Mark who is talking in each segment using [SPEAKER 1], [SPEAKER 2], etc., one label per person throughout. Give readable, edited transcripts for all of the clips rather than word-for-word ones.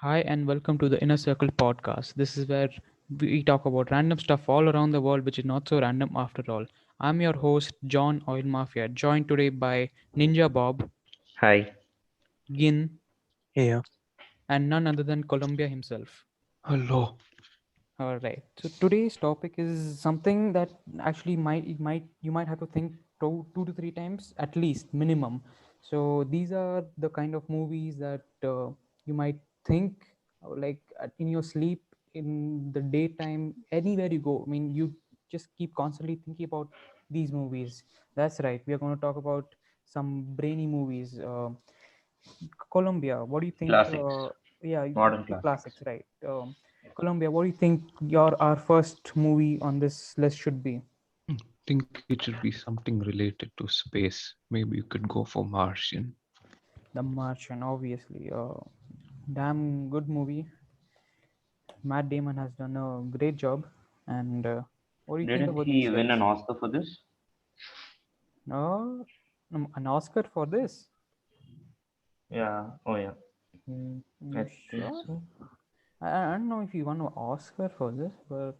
[SPEAKER 1] Hi, and welcome to the Inner Circle podcast. This is where we talk about random stuff all around the world, which is not so random after all. I'm your host, John Oil Mafia, joined today by Ninja Bob,
[SPEAKER 2] Hi.
[SPEAKER 1] Gin,
[SPEAKER 3] Yeah.
[SPEAKER 1] and none other than Columbia himself.
[SPEAKER 3] Hello.
[SPEAKER 1] All right. So today's topic is something that actually you might have to think two to three times at least minimum. So these are the kind of movies that you might think in your sleep, in the daytime, anywhere you go. I mean, you just keep constantly thinking about these movies. That's right. We are going to talk about some brainy movies. Colombia, what do you think?
[SPEAKER 2] Classics.
[SPEAKER 1] Yeah,
[SPEAKER 2] Modern
[SPEAKER 1] the
[SPEAKER 2] classics.
[SPEAKER 1] classics, right? Colombia, what do you think your our first movie on this list should be?
[SPEAKER 3] Think it should be something related to space. Maybe you could go for Martian.
[SPEAKER 1] The Martian, obviously. Damn good movie. Matt Damon has done a great job. And what do you think
[SPEAKER 2] Didn't
[SPEAKER 1] about
[SPEAKER 2] he
[SPEAKER 1] these
[SPEAKER 2] win an
[SPEAKER 1] guys?
[SPEAKER 2] Oscar for this?
[SPEAKER 1] An Oscar for this?
[SPEAKER 2] Yeah. Oh, yeah.
[SPEAKER 1] You
[SPEAKER 2] I think
[SPEAKER 1] sure?
[SPEAKER 2] so.
[SPEAKER 1] I don't know if he won an Oscar for this, but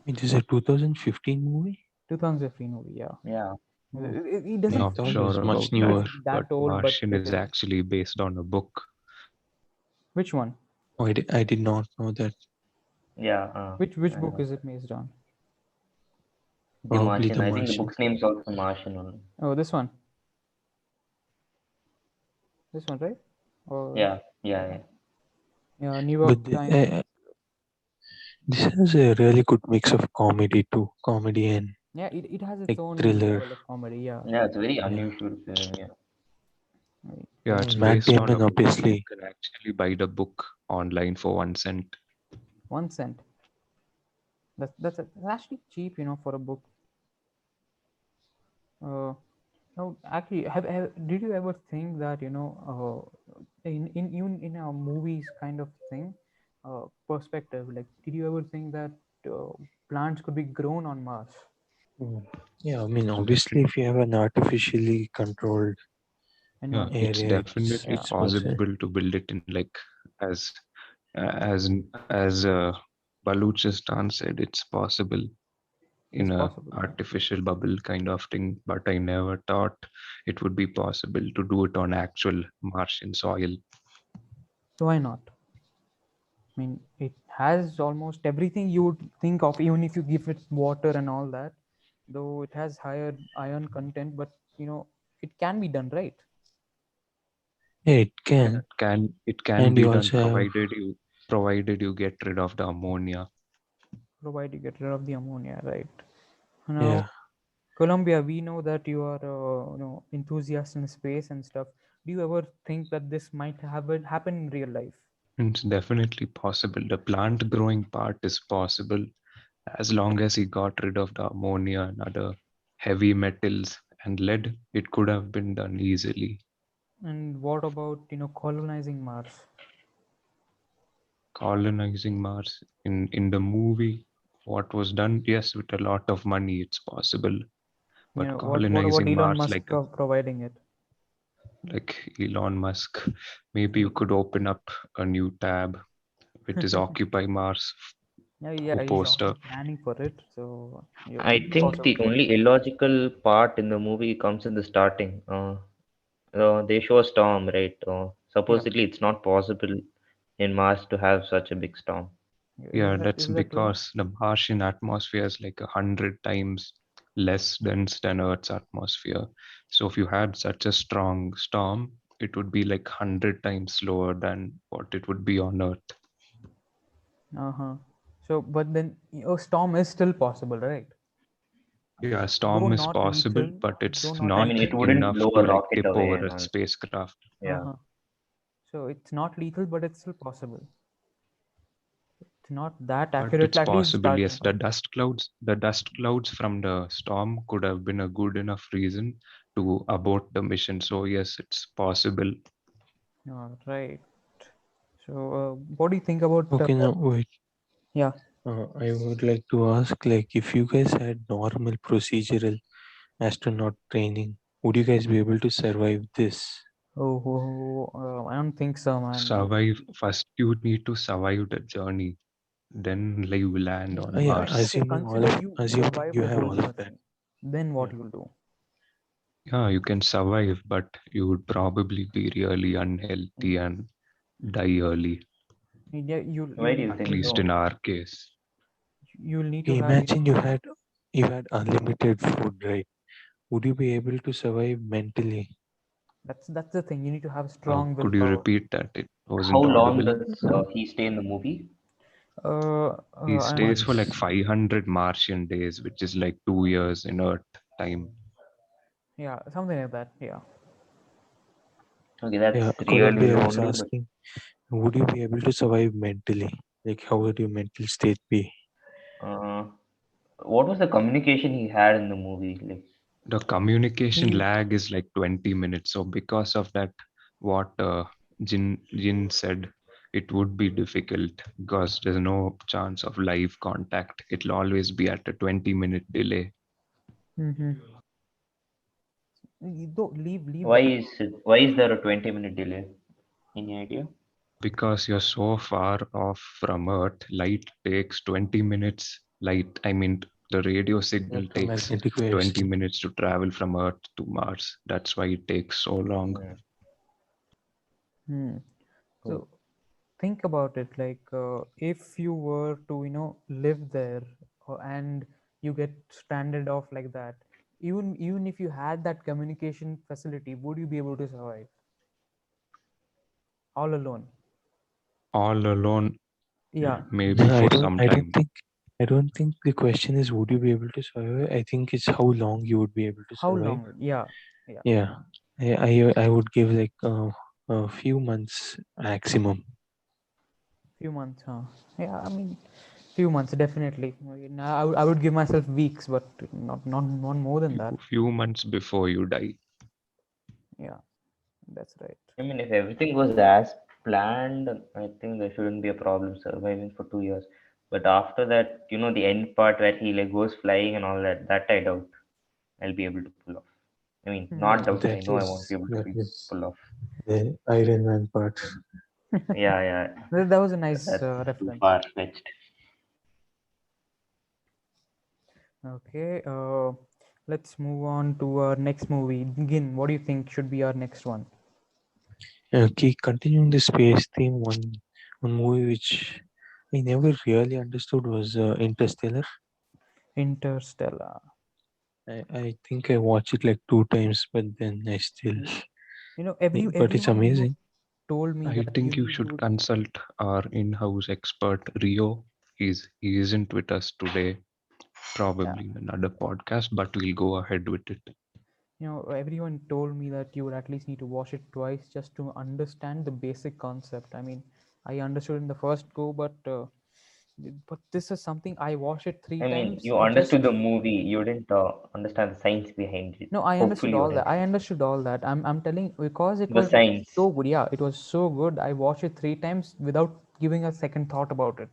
[SPEAKER 3] It is a 2015 movie.
[SPEAKER 1] 2015 movie, yeah.
[SPEAKER 2] Yeah.
[SPEAKER 3] Oh,
[SPEAKER 1] He
[SPEAKER 3] I
[SPEAKER 1] doesn't
[SPEAKER 3] thought
[SPEAKER 1] feel
[SPEAKER 3] it was much
[SPEAKER 1] he
[SPEAKER 3] newer.
[SPEAKER 1] doesn't
[SPEAKER 3] But
[SPEAKER 1] that old, but
[SPEAKER 3] Martian
[SPEAKER 1] it
[SPEAKER 3] is
[SPEAKER 1] is.
[SPEAKER 3] actually based on a book.
[SPEAKER 1] Which one?
[SPEAKER 3] Oh, I did not know that.
[SPEAKER 2] Yeah.
[SPEAKER 1] Which
[SPEAKER 2] I
[SPEAKER 1] book
[SPEAKER 2] know.
[SPEAKER 1] is it based on?
[SPEAKER 2] The
[SPEAKER 3] Probably
[SPEAKER 2] Martian.
[SPEAKER 3] the
[SPEAKER 2] I think the
[SPEAKER 3] Martian.
[SPEAKER 2] book's name is also Martian only.
[SPEAKER 1] Oh, this one. This one, right? Or
[SPEAKER 2] Yeah. Yeah.
[SPEAKER 1] yeah,
[SPEAKER 2] Yeah.
[SPEAKER 1] yeah. New
[SPEAKER 3] But
[SPEAKER 1] York Times.
[SPEAKER 3] this has a really good mix of comedy too. Comedy and
[SPEAKER 1] Yeah, it has its
[SPEAKER 3] like
[SPEAKER 1] own
[SPEAKER 3] thriller.
[SPEAKER 1] level of comedy. Yeah.
[SPEAKER 2] Yeah. It's a very
[SPEAKER 3] Yeah.
[SPEAKER 2] unusual film. Yeah.
[SPEAKER 1] Right.
[SPEAKER 3] Yeah, it's
[SPEAKER 1] So
[SPEAKER 3] Matt
[SPEAKER 1] it's
[SPEAKER 3] based on a Damon, book. You obviously. can actually buy the book online for 1 cent.
[SPEAKER 1] 1 cent. That's actually cheap, for a book. No, actually, did you ever think that in even in a movies kind of thing, perspective, like, did you ever think that uh, plants could be grown on Mars?
[SPEAKER 3] Mm. Yeah, I mean, obviously,
[SPEAKER 2] Definitely.
[SPEAKER 3] if you have an artificially controlled
[SPEAKER 1] And
[SPEAKER 3] area,
[SPEAKER 1] it's
[SPEAKER 3] it's
[SPEAKER 1] yeah,
[SPEAKER 3] possible to build it in like as as Baluchistan said, it's possible
[SPEAKER 1] it's
[SPEAKER 3] in a
[SPEAKER 1] possible. Yeah.
[SPEAKER 3] artificial bubble kind of thing. But I never thought it would be possible to do it on actual Martian soil.
[SPEAKER 1] So why not? I mean, it has almost everything you would think of, even if you give it water and all that. Though it has higher iron content, but it can be done, right?
[SPEAKER 3] Yeah, it
[SPEAKER 1] So
[SPEAKER 3] can, it can and be you done also have provided you get rid of the ammonia.
[SPEAKER 1] provide you get rid of the ammonia, right?
[SPEAKER 3] Yeah,
[SPEAKER 1] Now, Colombia, we know that you are enthusiast in space and stuff. Do you ever think that this might happen in real life?
[SPEAKER 3] it's definitely possible. The plant growing part is possible as long as he got rid of the ammonia and other heavy metals and lead. It could have been done easily.
[SPEAKER 1] And what about colonizing Mars?
[SPEAKER 3] Colonizing Mars in the movie, what was done, yes, with a lot of money, it's possible. But
[SPEAKER 1] What about
[SPEAKER 3] colonizing
[SPEAKER 1] Elon
[SPEAKER 3] Mars
[SPEAKER 1] Musk providing it?
[SPEAKER 3] like Elon Musk, maybe you could open up a new tab with his Occupy Mars
[SPEAKER 1] Yeah, yeah, he's
[SPEAKER 3] poster.
[SPEAKER 1] already planning for it, so yeah,
[SPEAKER 2] I think the
[SPEAKER 1] possible.
[SPEAKER 2] only illogical part in the movie comes in the starting. They show a storm, right?
[SPEAKER 1] Yeah,
[SPEAKER 2] Supposedly, it's not possible in Mars to have such a big storm.
[SPEAKER 1] yeah.
[SPEAKER 3] Yeah,
[SPEAKER 1] Is
[SPEAKER 3] that's
[SPEAKER 1] that true?
[SPEAKER 3] because the Martian atmosphere is like 100 times less dense than Earth's atmosphere. So if you had such a strong storm, it would be like 100 times slower than what it would be on Earth.
[SPEAKER 1] Uh-huh. So, but then a storm is still possible, right?
[SPEAKER 3] Yeah, a
[SPEAKER 1] Though
[SPEAKER 3] storm is
[SPEAKER 1] not
[SPEAKER 3] possible,
[SPEAKER 1] lethal,
[SPEAKER 3] but
[SPEAKER 1] though
[SPEAKER 3] it's
[SPEAKER 1] not
[SPEAKER 2] I
[SPEAKER 3] not
[SPEAKER 2] mean,
[SPEAKER 1] lethal.
[SPEAKER 2] it wouldn't
[SPEAKER 3] enough
[SPEAKER 2] blow
[SPEAKER 3] to
[SPEAKER 2] a
[SPEAKER 3] like
[SPEAKER 2] rocket
[SPEAKER 3] tip
[SPEAKER 2] away
[SPEAKER 3] over
[SPEAKER 2] and
[SPEAKER 3] a
[SPEAKER 2] all.
[SPEAKER 3] spacecraft.
[SPEAKER 2] Yeah.
[SPEAKER 1] Uh-huh. So it's not lethal, but it's still possible. It's not that
[SPEAKER 3] But
[SPEAKER 1] accurate.
[SPEAKER 3] it's
[SPEAKER 1] At least
[SPEAKER 3] possible,
[SPEAKER 1] starting
[SPEAKER 3] yes.
[SPEAKER 1] point.
[SPEAKER 3] The dust clouds from the storm could have been a good enough reason to abort the mission. So yes, it's possible.
[SPEAKER 1] All right. So, what do you think about?
[SPEAKER 3] Okay, now wait.
[SPEAKER 1] Yeah.
[SPEAKER 3] I would like to ask, like, if you guys had normal procedural astronaut training, would you guys be able to survive this?
[SPEAKER 1] I don't think so, man.
[SPEAKER 3] Survive first, you need to survive the journey, then you land on
[SPEAKER 1] Yeah,
[SPEAKER 4] Yeah,
[SPEAKER 3] Mars.
[SPEAKER 1] okay, consider you
[SPEAKER 4] assuming
[SPEAKER 1] survive
[SPEAKER 4] you
[SPEAKER 1] the
[SPEAKER 4] have
[SPEAKER 1] whole
[SPEAKER 4] all of that.
[SPEAKER 1] journey. Then what
[SPEAKER 4] Yeah.
[SPEAKER 1] you'll do?
[SPEAKER 3] Yeah, you can survive, but you would probably be really unhealthy and die early,
[SPEAKER 1] Yeah,
[SPEAKER 2] Why do you
[SPEAKER 3] at
[SPEAKER 2] think
[SPEAKER 3] least
[SPEAKER 2] so?
[SPEAKER 3] in our case.
[SPEAKER 1] you'll need to
[SPEAKER 4] Okay,
[SPEAKER 1] have,
[SPEAKER 4] imagine you had unlimited food, right? Would you be able to survive mentally?
[SPEAKER 1] that's the thing. You need to have
[SPEAKER 3] How
[SPEAKER 1] strong
[SPEAKER 3] could you
[SPEAKER 1] willpower.
[SPEAKER 3] repeat that? It
[SPEAKER 2] How
[SPEAKER 3] wasn't
[SPEAKER 2] long
[SPEAKER 3] audible.
[SPEAKER 2] does he stay in the movie?
[SPEAKER 3] He stays for like
[SPEAKER 4] Months.
[SPEAKER 3] 500 Martian days, which is like 2 years in Earth time.
[SPEAKER 1] Yeah, something like that. Yeah.
[SPEAKER 2] Okay, that's
[SPEAKER 4] Yeah,
[SPEAKER 2] really
[SPEAKER 4] Columbia was
[SPEAKER 2] lonely, but
[SPEAKER 4] asking, would you be able to survive mentally? Like, how would your mental state be?
[SPEAKER 2] uh, what was the communication he had in the movie? Like,
[SPEAKER 3] The communication
[SPEAKER 1] He
[SPEAKER 3] lag is like 20 minutes. So because of that, what Jin said, it would be difficult because there's no chance of live contact. It'll always be at a 20-minute delay.
[SPEAKER 1] mm-hmm. You don't leave
[SPEAKER 2] why
[SPEAKER 1] the
[SPEAKER 2] is it, why is there a 20-minute delay? Any idea?
[SPEAKER 3] Because you're so far off from Earth, light takes 20 minutes. The radio signal takes
[SPEAKER 4] Electromagnetic waves.
[SPEAKER 3] 20 minutes to travel from Earth to Mars. That's why it takes so long.
[SPEAKER 2] Hmm.
[SPEAKER 1] hmm.
[SPEAKER 2] Oh.
[SPEAKER 1] So think about it, like if you were to live there, and you get stranded off like that, even if you had that communication facility, would you be able to survive all alone?
[SPEAKER 3] All alone,
[SPEAKER 1] Yeah.
[SPEAKER 3] maybe
[SPEAKER 4] No,
[SPEAKER 3] for some time.
[SPEAKER 4] I don't think the question is would you be able to survive. I think it's how long you would be able to
[SPEAKER 1] How
[SPEAKER 4] survive.
[SPEAKER 1] long? Yeah. Yeah.
[SPEAKER 4] Yeah, I would give like a few months maximum.
[SPEAKER 1] Few months, huh? Yeah, I mean, few months definitely. I mean, I would give myself weeks, but not more than that.
[SPEAKER 3] Few months before you die.
[SPEAKER 1] Yeah, that's right.
[SPEAKER 2] I mean, if everything goes as planned, I think there shouldn't be a problem surviving for 2 years. But after that, the end part where he like goes flying and all that, that I doubt I'll be able to pull off. I mean, not
[SPEAKER 1] Hmm.
[SPEAKER 2] doubt. I know I won't be able to
[SPEAKER 4] That is
[SPEAKER 2] pull off.
[SPEAKER 4] the Iron Man part.
[SPEAKER 2] Yeah, yeah,
[SPEAKER 1] That was a nice
[SPEAKER 2] that's too
[SPEAKER 1] reference.
[SPEAKER 2] far fetched.
[SPEAKER 1] Okay, let's move on to our next movie. Gin, what do you think should be our next one?
[SPEAKER 4] Okay, continuing the space theme, one movie which I never really understood was Interstellar.
[SPEAKER 1] Interstellar.
[SPEAKER 4] I think I watched it like two times, but then I still.
[SPEAKER 1] You
[SPEAKER 4] But it's
[SPEAKER 1] everyone
[SPEAKER 4] amazing.
[SPEAKER 1] told me
[SPEAKER 3] I
[SPEAKER 1] that
[SPEAKER 3] think you should
[SPEAKER 1] would.
[SPEAKER 3] consult our in-house expert Rio. He isn't with us today,
[SPEAKER 1] Yeah,
[SPEAKER 3] probably in another podcast, but we'll go ahead with it.
[SPEAKER 1] everyone told me that you would at least need to watch it twice just to understand the basic concept. I mean, I understood in the first go, but this is something I watched it three
[SPEAKER 2] I mean,
[SPEAKER 1] times
[SPEAKER 2] you understood
[SPEAKER 1] just.
[SPEAKER 2] the movie. You didn't understand the science behind it.
[SPEAKER 1] No, I understood
[SPEAKER 2] Hopefully, you
[SPEAKER 1] all that. I
[SPEAKER 2] understood
[SPEAKER 1] understood all that. I'm telling because it
[SPEAKER 2] the
[SPEAKER 1] was
[SPEAKER 2] science.
[SPEAKER 1] so good. Yeah, it was so good. I watched it three times without giving a second thought about it.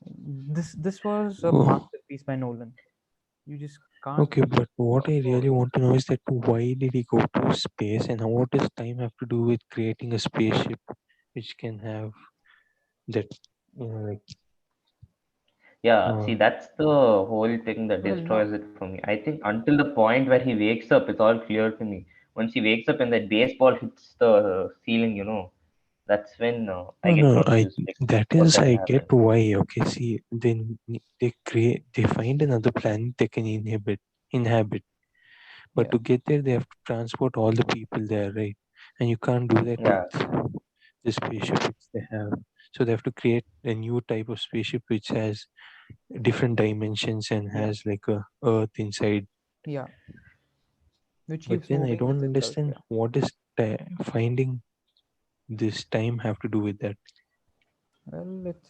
[SPEAKER 1] This was a
[SPEAKER 4] Oh,
[SPEAKER 1] masterpiece by Nolan. You just can't.
[SPEAKER 4] okay, but what I
[SPEAKER 2] Oh,
[SPEAKER 4] really want to know is that why did he go to space and what does time have to do with creating a spaceship which can have that, like,
[SPEAKER 2] yeah,
[SPEAKER 4] uh,
[SPEAKER 2] see, that's the whole thing that
[SPEAKER 1] Well, no.
[SPEAKER 2] destroys it for me. I think until the point where he wakes up, it's all clear to me. Once he wakes up and that baseball hits the ceiling, that's when I
[SPEAKER 4] no,
[SPEAKER 2] get
[SPEAKER 4] no,
[SPEAKER 2] confused. Like,
[SPEAKER 4] that
[SPEAKER 2] what
[SPEAKER 4] is,
[SPEAKER 2] the hell
[SPEAKER 4] I get
[SPEAKER 2] happened?
[SPEAKER 4] why. Okay, see, then they find another planet they can inhabit. But
[SPEAKER 1] Yeah,
[SPEAKER 4] to get there, they have to transport all the people there, right? And you can't do that with
[SPEAKER 2] Yeah,
[SPEAKER 4] the spaceship which they have. So they have to create a new type of spaceship which has different dimensions and
[SPEAKER 1] yeah,
[SPEAKER 4] has like a Earth inside.
[SPEAKER 1] yeah. Which
[SPEAKER 4] But
[SPEAKER 1] keeps
[SPEAKER 4] then I
[SPEAKER 1] moving with
[SPEAKER 4] don't
[SPEAKER 1] itself.
[SPEAKER 4] understand
[SPEAKER 1] Yeah.
[SPEAKER 4] what does finding this time have to do with that.
[SPEAKER 1] Well, it's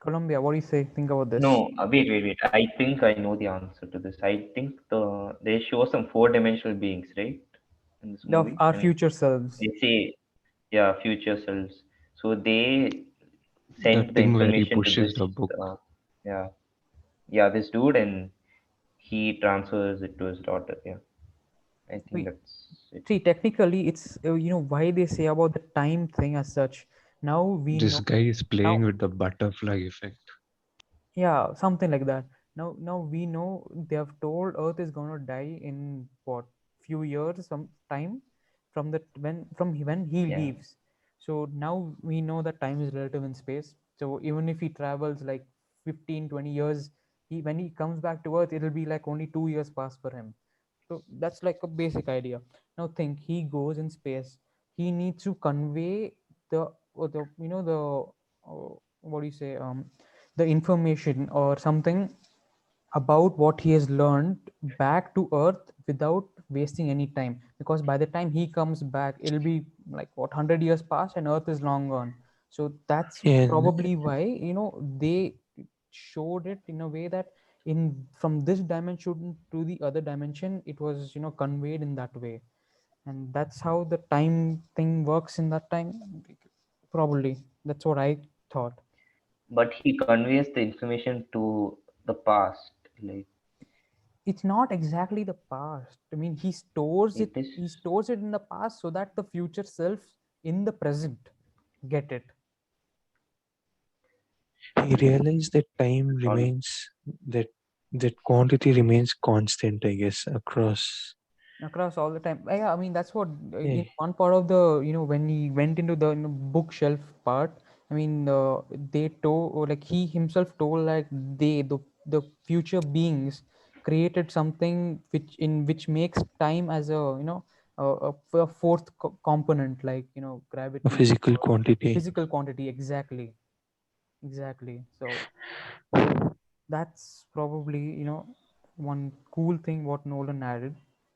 [SPEAKER 1] Colombia. What do you say? Think about this.
[SPEAKER 2] no, wait. I think I know the answer to this. I think they show some four-dimensional beings, right, in this
[SPEAKER 1] Of
[SPEAKER 2] movie.
[SPEAKER 1] our
[SPEAKER 2] I mean,
[SPEAKER 1] future selves.
[SPEAKER 2] they say, yeah, future selves. So they
[SPEAKER 3] The
[SPEAKER 2] sent the
[SPEAKER 3] thing where he
[SPEAKER 2] information to
[SPEAKER 3] pushes
[SPEAKER 2] this,
[SPEAKER 3] the book.
[SPEAKER 2] uh, yeah, yeah, this dude, and he transfers it to his daughter. Yeah, I think
[SPEAKER 1] We
[SPEAKER 2] that's it.
[SPEAKER 1] see technically it's why they say about the time thing as such. Now we
[SPEAKER 3] This
[SPEAKER 1] know.
[SPEAKER 3] guy is
[SPEAKER 1] Now
[SPEAKER 3] playing with the butterfly effect.
[SPEAKER 1] yeah, something like that. Now we know they have told Earth is gonna die in what few years, some time from the when he
[SPEAKER 2] Yeah.
[SPEAKER 1] leaves. So now we know that time is relative in space. So even if he travels like 15, 20 years, he when he comes back to Earth, it'll be like only 2 years pass for him. So that's like a basic idea. Now think he goes in space. He needs to convey the the what do you say the information or something about what he has learned back to earth without wasting any time, because by the time he comes back it'll be like what 100 years past and earth is long gone. So that's
[SPEAKER 4] And
[SPEAKER 1] probably why they showed it in a way that in from this dimension to the other dimension it was conveyed in that way, and that's how the time thing works in that time. Probably that's what I thought.
[SPEAKER 2] But he conveys the information to the past. Like,
[SPEAKER 1] It's not exactly the past. I mean, he stores
[SPEAKER 2] it
[SPEAKER 1] it.
[SPEAKER 2] is.
[SPEAKER 1] He stores it in the past so that the future self in the present get it
[SPEAKER 4] he realized that time
[SPEAKER 2] All,
[SPEAKER 4] remains that that quantity remains constant, I guess, across.
[SPEAKER 1] across all the time. Yeah, I mean that's what in
[SPEAKER 4] Eh,
[SPEAKER 1] one part of the when he went into the bookshelf part. I mean, they told or like he himself told like the future beings created something which makes time as a a fourth component like
[SPEAKER 4] a
[SPEAKER 1] gravity
[SPEAKER 4] physical
[SPEAKER 1] or
[SPEAKER 4] quantity.
[SPEAKER 1] physical quantity. Exactly. So that's probably one cool thing what Nolan added,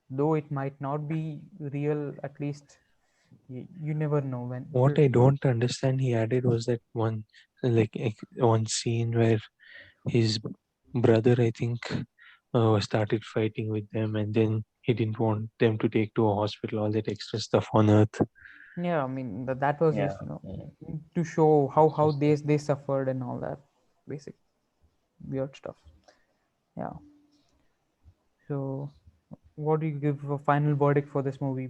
[SPEAKER 1] though it might not be real. At least you never know when
[SPEAKER 4] What I don't understand he added was that one scene where his brother, I think, started fighting with them, and then he didn't want them to take to a hospital all that extra stuff on Earth.
[SPEAKER 1] yeah. I mean that was
[SPEAKER 2] yeah.
[SPEAKER 1] just
[SPEAKER 2] Mm.
[SPEAKER 1] to show
[SPEAKER 4] It's
[SPEAKER 1] how
[SPEAKER 4] just
[SPEAKER 1] they suffered and all that basic weird stuff. Yeah. So what do you give a final verdict for this movie?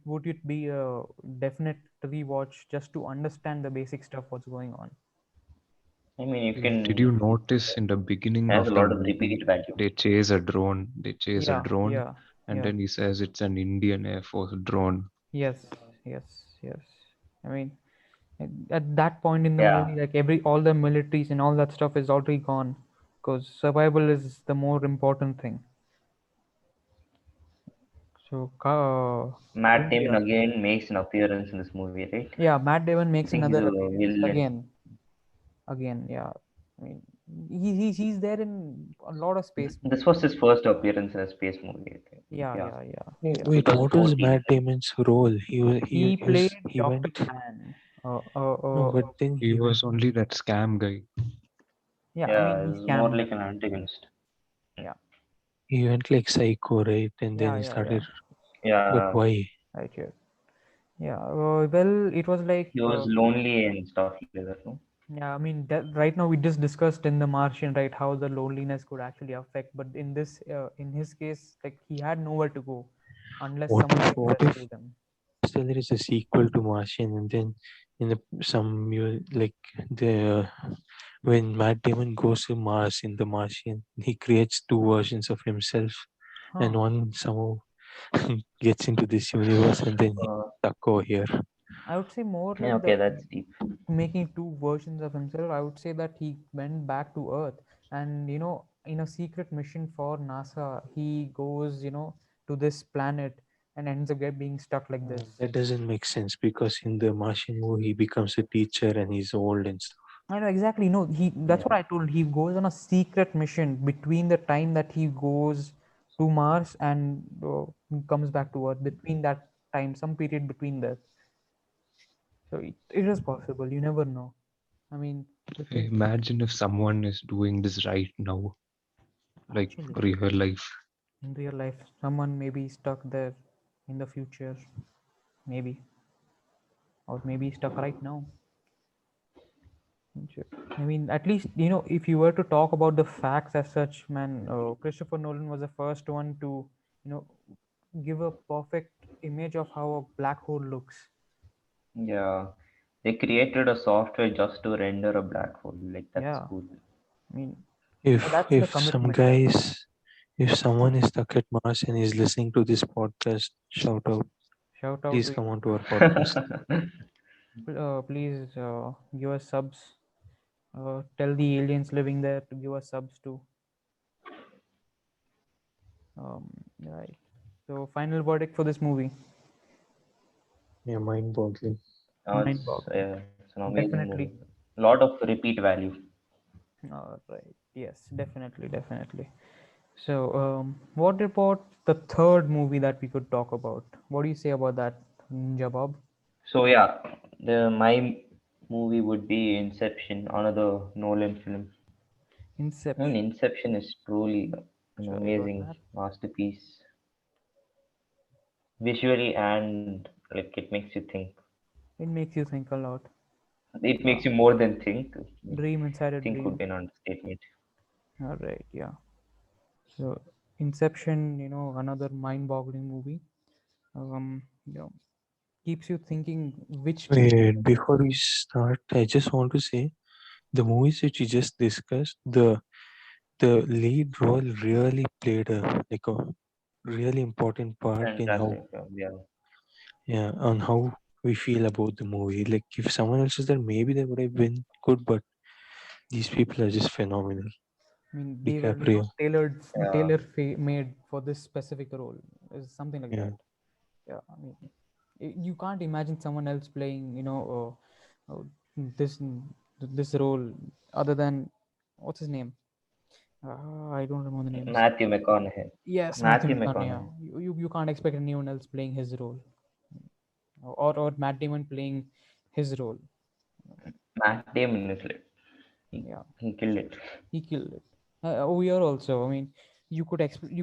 [SPEAKER 1] Would it be a definite rewatch just to understand the basic stuff what's going on?
[SPEAKER 2] I mean, you
[SPEAKER 3] Did you
[SPEAKER 2] can.
[SPEAKER 3] notice in the
[SPEAKER 2] It
[SPEAKER 3] beginning
[SPEAKER 2] has a
[SPEAKER 3] of the
[SPEAKER 2] lot of repeat
[SPEAKER 3] movie
[SPEAKER 2] value.
[SPEAKER 3] they chase a drone? They chase a
[SPEAKER 1] Yeah,
[SPEAKER 3] drone,
[SPEAKER 1] yeah,
[SPEAKER 3] and
[SPEAKER 1] yeah.
[SPEAKER 3] then he says it's an Indian Air Force drone.
[SPEAKER 1] Yes, yes. I mean, at that point in the
[SPEAKER 2] Yeah.
[SPEAKER 1] movie, like all the militaries and all that stuff is already gone, because survival is the more important thing. So,
[SPEAKER 2] Matt
[SPEAKER 1] coming,
[SPEAKER 2] Damon
[SPEAKER 1] yeah,
[SPEAKER 2] again makes an appearance in this movie, right?
[SPEAKER 1] yeah. Matt Damon
[SPEAKER 2] I
[SPEAKER 1] makes
[SPEAKER 2] think he's
[SPEAKER 1] another
[SPEAKER 2] a
[SPEAKER 1] appearance
[SPEAKER 2] villain.
[SPEAKER 1] again. Yeah, I mean, he's there in a lot of space
[SPEAKER 2] This
[SPEAKER 1] movies.
[SPEAKER 2] was his first appearance in a space movie, I think.
[SPEAKER 1] Yeah,
[SPEAKER 2] Yeah.
[SPEAKER 1] yeah.
[SPEAKER 4] wait. What was
[SPEAKER 2] 2014,
[SPEAKER 4] Matt
[SPEAKER 2] right?
[SPEAKER 4] Damon's role?
[SPEAKER 1] He played
[SPEAKER 4] He
[SPEAKER 1] Doctor
[SPEAKER 4] went.
[SPEAKER 1] Pan.
[SPEAKER 4] No, but then
[SPEAKER 3] He
[SPEAKER 4] he went.
[SPEAKER 3] was only that scam guy.
[SPEAKER 1] Yeah, I
[SPEAKER 2] Yeah,
[SPEAKER 1] mean, he
[SPEAKER 2] it's more
[SPEAKER 1] scammed
[SPEAKER 2] like
[SPEAKER 1] them.
[SPEAKER 2] an antagonist.
[SPEAKER 1] Yeah,
[SPEAKER 4] He went like psycho, right? And then he
[SPEAKER 1] yeah.
[SPEAKER 4] started. But
[SPEAKER 2] Yeah,
[SPEAKER 4] why?
[SPEAKER 1] Right here. Yeah, well, it was like
[SPEAKER 2] he was lonely and stuff like that, no?
[SPEAKER 1] yeah, I mean, right now we just discussed in The Martian, right, how the loneliness could actually affect. But in his case, like he had nowhere to go unless
[SPEAKER 4] What
[SPEAKER 1] someone
[SPEAKER 4] if?
[SPEAKER 1] came to
[SPEAKER 4] What if
[SPEAKER 1] rescue them.
[SPEAKER 4] still there is a sequel to Martian, and then in like the when Matt Damon goes to Mars in The Martian, he creates two versions of himself, and
[SPEAKER 1] Huh.
[SPEAKER 4] one somehow gets into this universe, and then he's
[SPEAKER 2] Uh,
[SPEAKER 4] stuck over here.
[SPEAKER 1] I would say more
[SPEAKER 2] yeah,
[SPEAKER 1] like
[SPEAKER 2] okay,
[SPEAKER 1] the
[SPEAKER 2] that's deep.
[SPEAKER 1] making two versions of himself. I would say that he went back to Earth and in a secret mission for NASA, he goes to this planet and ends up being stuck like this.
[SPEAKER 4] That doesn't make sense because in the Martian movie, he becomes a teacher and he's old and stuff.
[SPEAKER 1] I know exactly. No, he. That's
[SPEAKER 2] Yeah.
[SPEAKER 1] what I told. He goes on a secret mission between the time that he goes to Mars and comes back to Earth. Between that time, some period between that. So it is possible. You never know. I mean, the thing
[SPEAKER 3] Imagine if someone is doing this right now, like
[SPEAKER 1] actually
[SPEAKER 3] real life.
[SPEAKER 1] in real life, someone may be stuck there in the future, maybe, or maybe stuck right now. Sure. I mean, at least if you were to talk about the facts as such, man, Christopher Nolan was the first one to you know give a perfect image of how a black hole looks.
[SPEAKER 2] Yeah, they created a software just to render a black hole. Like that's
[SPEAKER 1] Yeah,
[SPEAKER 2] cool.
[SPEAKER 1] I mean,
[SPEAKER 4] If
[SPEAKER 1] that's the
[SPEAKER 4] some
[SPEAKER 1] commitment, right?
[SPEAKER 4] guys, if someone is stuck at Mars and is listening to this podcast, shout out.
[SPEAKER 1] Shout out
[SPEAKER 4] Please
[SPEAKER 1] to
[SPEAKER 4] come
[SPEAKER 1] you.
[SPEAKER 4] on to our podcast.
[SPEAKER 1] Please give us subs. Tell the aliens living there to give us subs too. Right. So, final verdict for this movie.
[SPEAKER 4] Yeah, mind boggling.
[SPEAKER 1] Mind-boggling.
[SPEAKER 2] It's an amazing movie.
[SPEAKER 1] Definitely.
[SPEAKER 2] A lot of repeat value.
[SPEAKER 1] Right. Yes, definitely, definitely. So, what about the third movie that we could talk about? What do you say about that, Ninja Bob?
[SPEAKER 2] So yeah, my movie would be Inception, another Nolan film. I mean,
[SPEAKER 1] Inception.
[SPEAKER 2] Inception is truly an
[SPEAKER 1] Sure about
[SPEAKER 2] amazing
[SPEAKER 1] that.
[SPEAKER 2] masterpiece, visually and like it makes you think.
[SPEAKER 1] It makes you think a lot.
[SPEAKER 2] It
[SPEAKER 1] Yeah.
[SPEAKER 2] makes you more than think.
[SPEAKER 1] Dream inside a
[SPEAKER 2] Think would
[SPEAKER 1] dream.
[SPEAKER 2] be an understatement.
[SPEAKER 1] All right. Yeah. So, Inception, another mind-boggling movie. You know, keeps you thinking which
[SPEAKER 4] Wait, before we start, I just want to say the movies which we just discussed, the lead role really played a really important part in how,
[SPEAKER 2] Fantastic film, yeah.
[SPEAKER 4] yeah, on how we feel about the movie. Like if someone else is there, maybe they would have been good, but these people are just phenomenal.
[SPEAKER 1] I mean, they were,
[SPEAKER 4] DiCaprio,
[SPEAKER 2] Yeah.
[SPEAKER 1] tailor-made for this specific role. Is something like
[SPEAKER 4] yeah,
[SPEAKER 1] that. Yeah, I mean, you can't imagine someone else playing, this this role other than what's his name? I don't remember the names.
[SPEAKER 2] Matthew McConaughey.
[SPEAKER 1] Yes, Matthew
[SPEAKER 2] Matthew
[SPEAKER 1] McConaughey. Yeah.
[SPEAKER 2] McConaughey.
[SPEAKER 1] You can't expect anyone else playing his role, or Matt Damon playing his role.
[SPEAKER 2] Matt Damon is like
[SPEAKER 1] Yeah,
[SPEAKER 2] he killed it.
[SPEAKER 1] he killed it. We are also. I mean, you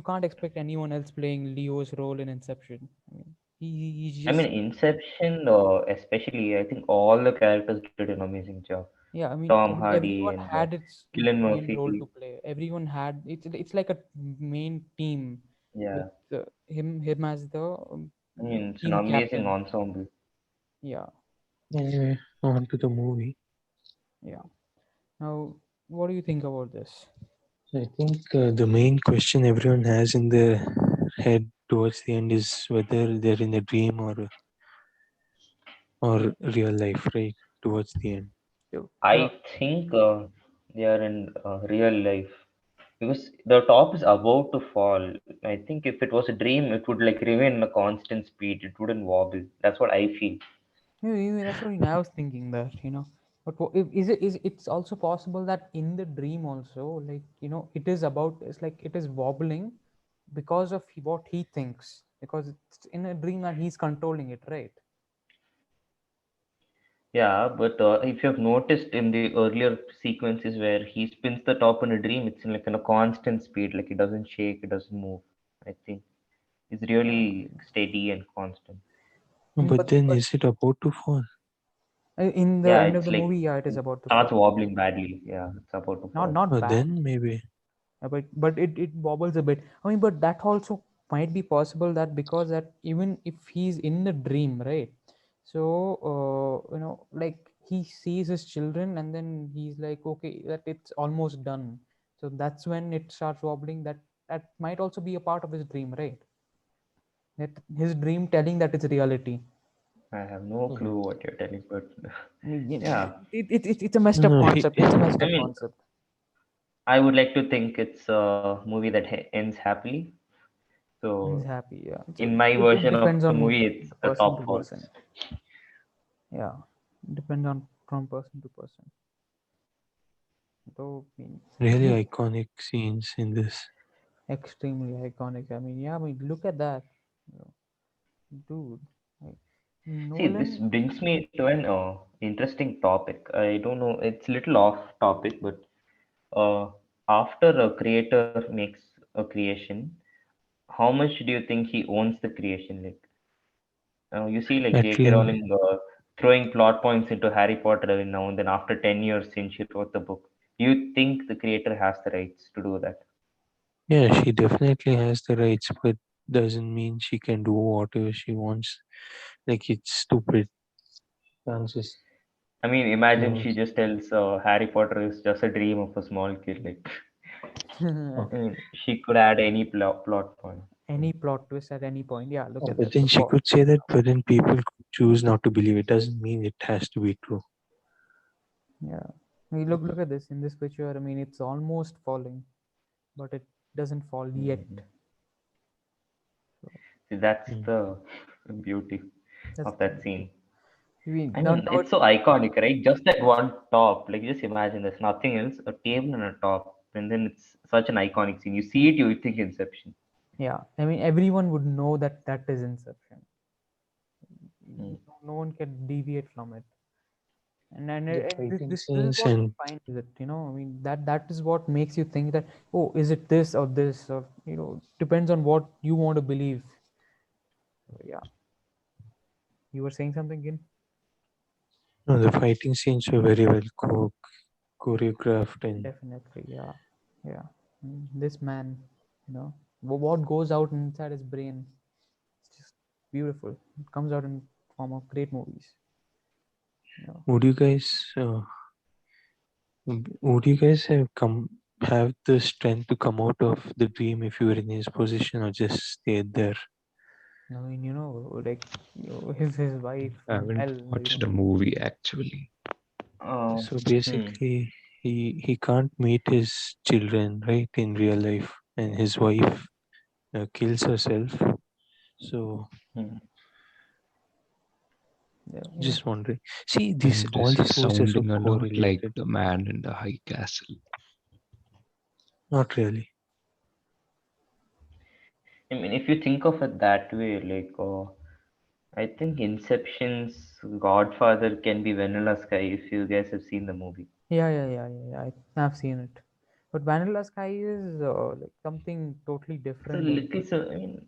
[SPEAKER 1] can't expect anyone else playing Leo's role in Inception. I mean, he's
[SPEAKER 2] I mean,
[SPEAKER 1] just
[SPEAKER 2] Inception, especially, I think all the characters did an amazing job.
[SPEAKER 1] yeah. I mean,
[SPEAKER 2] Tom Hardy
[SPEAKER 1] everyone
[SPEAKER 2] and
[SPEAKER 1] had its
[SPEAKER 2] Cillian
[SPEAKER 1] main role
[SPEAKER 2] Murphy.
[SPEAKER 1] to play. Everyone had it's like a main team with
[SPEAKER 2] Yeah,
[SPEAKER 1] him as the
[SPEAKER 2] I mean, it's an
[SPEAKER 1] team
[SPEAKER 2] amazing
[SPEAKER 1] captain.
[SPEAKER 2] ensemble.
[SPEAKER 1] Yeah,
[SPEAKER 4] anyway, on to the movie.
[SPEAKER 1] yeah. Now, what do you think about this?
[SPEAKER 4] So I think the main question everyone has in their head towards the end is whether they're in a dream or real life, right? Towards the end.
[SPEAKER 1] Yeah,
[SPEAKER 2] I think they are in real life because the top is about to fall. I think if it was a dream, it would like remain in a constant speed. It wouldn't wobble. That's what I feel.
[SPEAKER 1] that's what I was thinking that. But is it is it's also possible that in the dream also, like it is about it's like it is wobbling because of what he thinks, because it's in a dream that he's controlling it, right?
[SPEAKER 2] Yeah, but if you have noticed in the earlier sequences where he spins the top in a dream, it's in like in a constant speed, like it doesn't shake, it doesn't move. I think it's
[SPEAKER 1] Yeah,
[SPEAKER 2] really steady and constant.
[SPEAKER 4] But
[SPEAKER 1] but
[SPEAKER 4] then is it about to fall?
[SPEAKER 1] in the
[SPEAKER 2] Yeah,
[SPEAKER 1] end of
[SPEAKER 2] it's
[SPEAKER 1] the
[SPEAKER 2] like
[SPEAKER 1] movie, yeah, it is
[SPEAKER 2] it
[SPEAKER 1] about to
[SPEAKER 2] starts
[SPEAKER 1] fall.
[SPEAKER 2] wobbling badly. Yeah, it's about to
[SPEAKER 1] Not
[SPEAKER 2] fall.
[SPEAKER 1] not bad.
[SPEAKER 4] Then maybe.
[SPEAKER 1] But it wobbles a bit. I mean, but that also might be possible that because that even if he's in the dream, right? So like he sees his children and then he's like, okay, that it's almost done. So that's when it starts wobbling. That might also be a part of his dream, right? That his dream telling that it's reality.
[SPEAKER 2] I have no
[SPEAKER 4] Mhm.
[SPEAKER 2] clue what you're telling, but
[SPEAKER 1] I mean,
[SPEAKER 2] yeah,
[SPEAKER 1] it's a messed up
[SPEAKER 4] No,
[SPEAKER 1] concept. It's a messed
[SPEAKER 2] I
[SPEAKER 1] up
[SPEAKER 2] mean,
[SPEAKER 1] concept.
[SPEAKER 2] I would like to think it's a movie that ends happily.
[SPEAKER 1] He's
[SPEAKER 2] So,
[SPEAKER 1] happy. Yeah. So
[SPEAKER 2] in my
[SPEAKER 1] it
[SPEAKER 2] version of
[SPEAKER 1] depends
[SPEAKER 2] the
[SPEAKER 1] on
[SPEAKER 2] movie, it's the
[SPEAKER 1] person
[SPEAKER 2] top
[SPEAKER 1] to
[SPEAKER 2] falls.
[SPEAKER 1] person. Yeah, depends on from person to person. Though, I mean,
[SPEAKER 4] really
[SPEAKER 1] he
[SPEAKER 4] iconic scenes in this.
[SPEAKER 1] extremely iconic. I mean, yeah, I mean, look at that, you know, dude. Like,
[SPEAKER 2] See, this
[SPEAKER 1] Nolan,
[SPEAKER 2] brings me to an interesting topic. I don't know, it's a little off topic, but uh, after a creator makes a creation, how much do you think he owns the creation? Like, you see, like
[SPEAKER 4] At
[SPEAKER 2] J.K.
[SPEAKER 4] l-
[SPEAKER 2] Rowling throwing plot points into Harry Potter every now and then after 10 years since she wrote the book. Do you think the creator has the rights to do that?
[SPEAKER 4] yeah, she definitely has the rights, but doesn't mean she can do whatever she wants. Like it's stupid. Can't just
[SPEAKER 2] I mean, imagine
[SPEAKER 4] uh,
[SPEAKER 2] she just tells Harry Potter is just a dream of a small kid. Like,
[SPEAKER 4] oh,
[SPEAKER 2] I mean, she could add any plot point.
[SPEAKER 1] Any plot twist at any point. Yeah, look at
[SPEAKER 4] but
[SPEAKER 1] that.
[SPEAKER 4] then she could say that, but then people choose not to believe it. Doesn't mean it has to be true.
[SPEAKER 1] Yeah. I mean, look at this in this picture. I mean, it's almost falling, but it doesn't fall yet.
[SPEAKER 2] Mhm.
[SPEAKER 1] So
[SPEAKER 2] See, that's
[SPEAKER 4] Mm.
[SPEAKER 2] the beauty
[SPEAKER 1] that's
[SPEAKER 2] of
[SPEAKER 1] the
[SPEAKER 2] that
[SPEAKER 1] beauty.
[SPEAKER 2] scene.
[SPEAKER 1] I mean,
[SPEAKER 2] I
[SPEAKER 1] now,
[SPEAKER 2] mean,
[SPEAKER 1] now
[SPEAKER 2] it's so iconic, right? Just that one top. Like, just imagine there's nothing else, a table and a top. And then it's such an iconic scene. You see it, you think Inception.
[SPEAKER 1] yeah. I mean, everyone would know that that is Inception.
[SPEAKER 2] Mm.
[SPEAKER 1] No one can deviate from it.
[SPEAKER 4] The
[SPEAKER 1] And
[SPEAKER 4] fighting
[SPEAKER 1] this is
[SPEAKER 4] scenes
[SPEAKER 1] what
[SPEAKER 4] and
[SPEAKER 1] defines it. I mean, that is what makes you think that, oh, is it this or this, or depends on what you want to believe. So, yeah, you were saying something again.
[SPEAKER 4] no, the fighting scenes were very well choreographed and
[SPEAKER 1] Definitely, yeah, yeah. This man, what goes out inside his brain, it's just beautiful. It comes out in form of great movies. You know.
[SPEAKER 4] would you guys would you guys have the strength to come out of the dream if you were in his position, or just stayed there?
[SPEAKER 1] I mean, like his wife
[SPEAKER 3] I
[SPEAKER 1] in
[SPEAKER 3] haven't
[SPEAKER 1] hell.
[SPEAKER 3] watched the movie actually.
[SPEAKER 2] Uh,
[SPEAKER 4] So
[SPEAKER 2] hmm,
[SPEAKER 4] basically, he can't meet his children, right, in real life, and his wife kills herself. So
[SPEAKER 2] hmm.
[SPEAKER 1] Yeah, yeah.
[SPEAKER 4] just wondering. See, this
[SPEAKER 3] And
[SPEAKER 4] all
[SPEAKER 3] this is
[SPEAKER 4] these movies are so
[SPEAKER 3] sounding a lot like
[SPEAKER 4] correlated.
[SPEAKER 3] The Man in the High Castle.
[SPEAKER 4] Not really.
[SPEAKER 2] I mean, if you think of it that way, like, I think Inception's Godfather can be Vanilla Sky if you guys have seen the movie.
[SPEAKER 1] Yeah. I've seen it, but Vanilla Sky is like something totally
[SPEAKER 2] It's a
[SPEAKER 1] different.
[SPEAKER 2] little, so, I mean,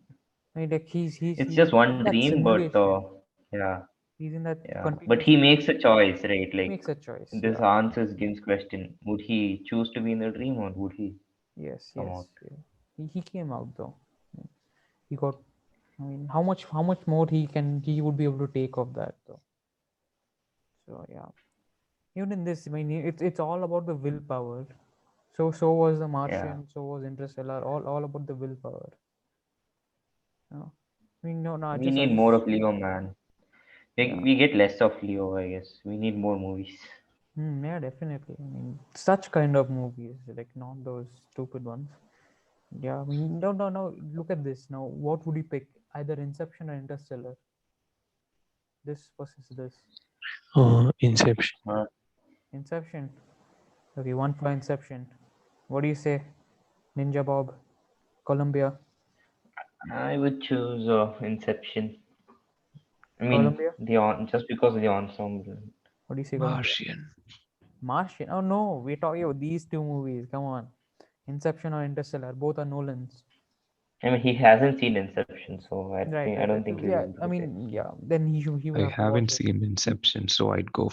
[SPEAKER 1] I mean, like
[SPEAKER 2] it's
[SPEAKER 1] he's
[SPEAKER 2] just one
[SPEAKER 1] in that
[SPEAKER 2] dream, but
[SPEAKER 1] simulation.
[SPEAKER 2] yeah,
[SPEAKER 1] He's in that
[SPEAKER 2] yeah. But
[SPEAKER 1] continuous
[SPEAKER 2] he makes a
[SPEAKER 1] simulation.
[SPEAKER 2] choice, right?
[SPEAKER 1] He
[SPEAKER 2] Like,
[SPEAKER 1] makes a choice.
[SPEAKER 2] this
[SPEAKER 1] Yeah.
[SPEAKER 2] answers Gin's question. Would he choose to be in the dream or would he
[SPEAKER 1] Yes.
[SPEAKER 2] come out?
[SPEAKER 1] Yes. Yeah. He came out though. He got. I mean, how much more he would be able to take of that though. So yeah. Even in this, I mean, it's all about the willpower. So was the
[SPEAKER 2] Yeah.
[SPEAKER 1] Martian. So was Interstellar. All about the willpower. I mean, no, no.
[SPEAKER 2] We
[SPEAKER 1] I
[SPEAKER 2] need more
[SPEAKER 1] just
[SPEAKER 2] of Leo, man.
[SPEAKER 1] yeah.
[SPEAKER 2] We get less of Leo, I guess. We need more movies.
[SPEAKER 1] Yeah, definitely. I mean, such kind of movies, like not those stupid ones. Yeah, I mean, no. Look at this now. What would you pick? Either Inception or Interstellar. This versus this.
[SPEAKER 4] Inception.
[SPEAKER 2] Uh,
[SPEAKER 1] Inception. Okay, one for Inception. What do you say, Ninja Bob? Columbia.
[SPEAKER 2] I would choose Inception. I mean,
[SPEAKER 1] Columbia.
[SPEAKER 2] just because of the ensemble.
[SPEAKER 1] What do you say, Columbia?
[SPEAKER 3] Martian.
[SPEAKER 1] Martian. Oh no, we're talking about these two movies. Come on, Inception or Interstellar. Both are Nolan's.
[SPEAKER 2] I mean, he hasn't seen Inception, so I
[SPEAKER 1] Right.
[SPEAKER 2] don't think he'll be
[SPEAKER 1] Yeah.
[SPEAKER 2] able
[SPEAKER 1] I
[SPEAKER 2] to say.
[SPEAKER 1] mean, yeah. Then he would
[SPEAKER 3] I
[SPEAKER 1] have to watch
[SPEAKER 3] haven't
[SPEAKER 1] it.
[SPEAKER 3] seen Inception, so I'd go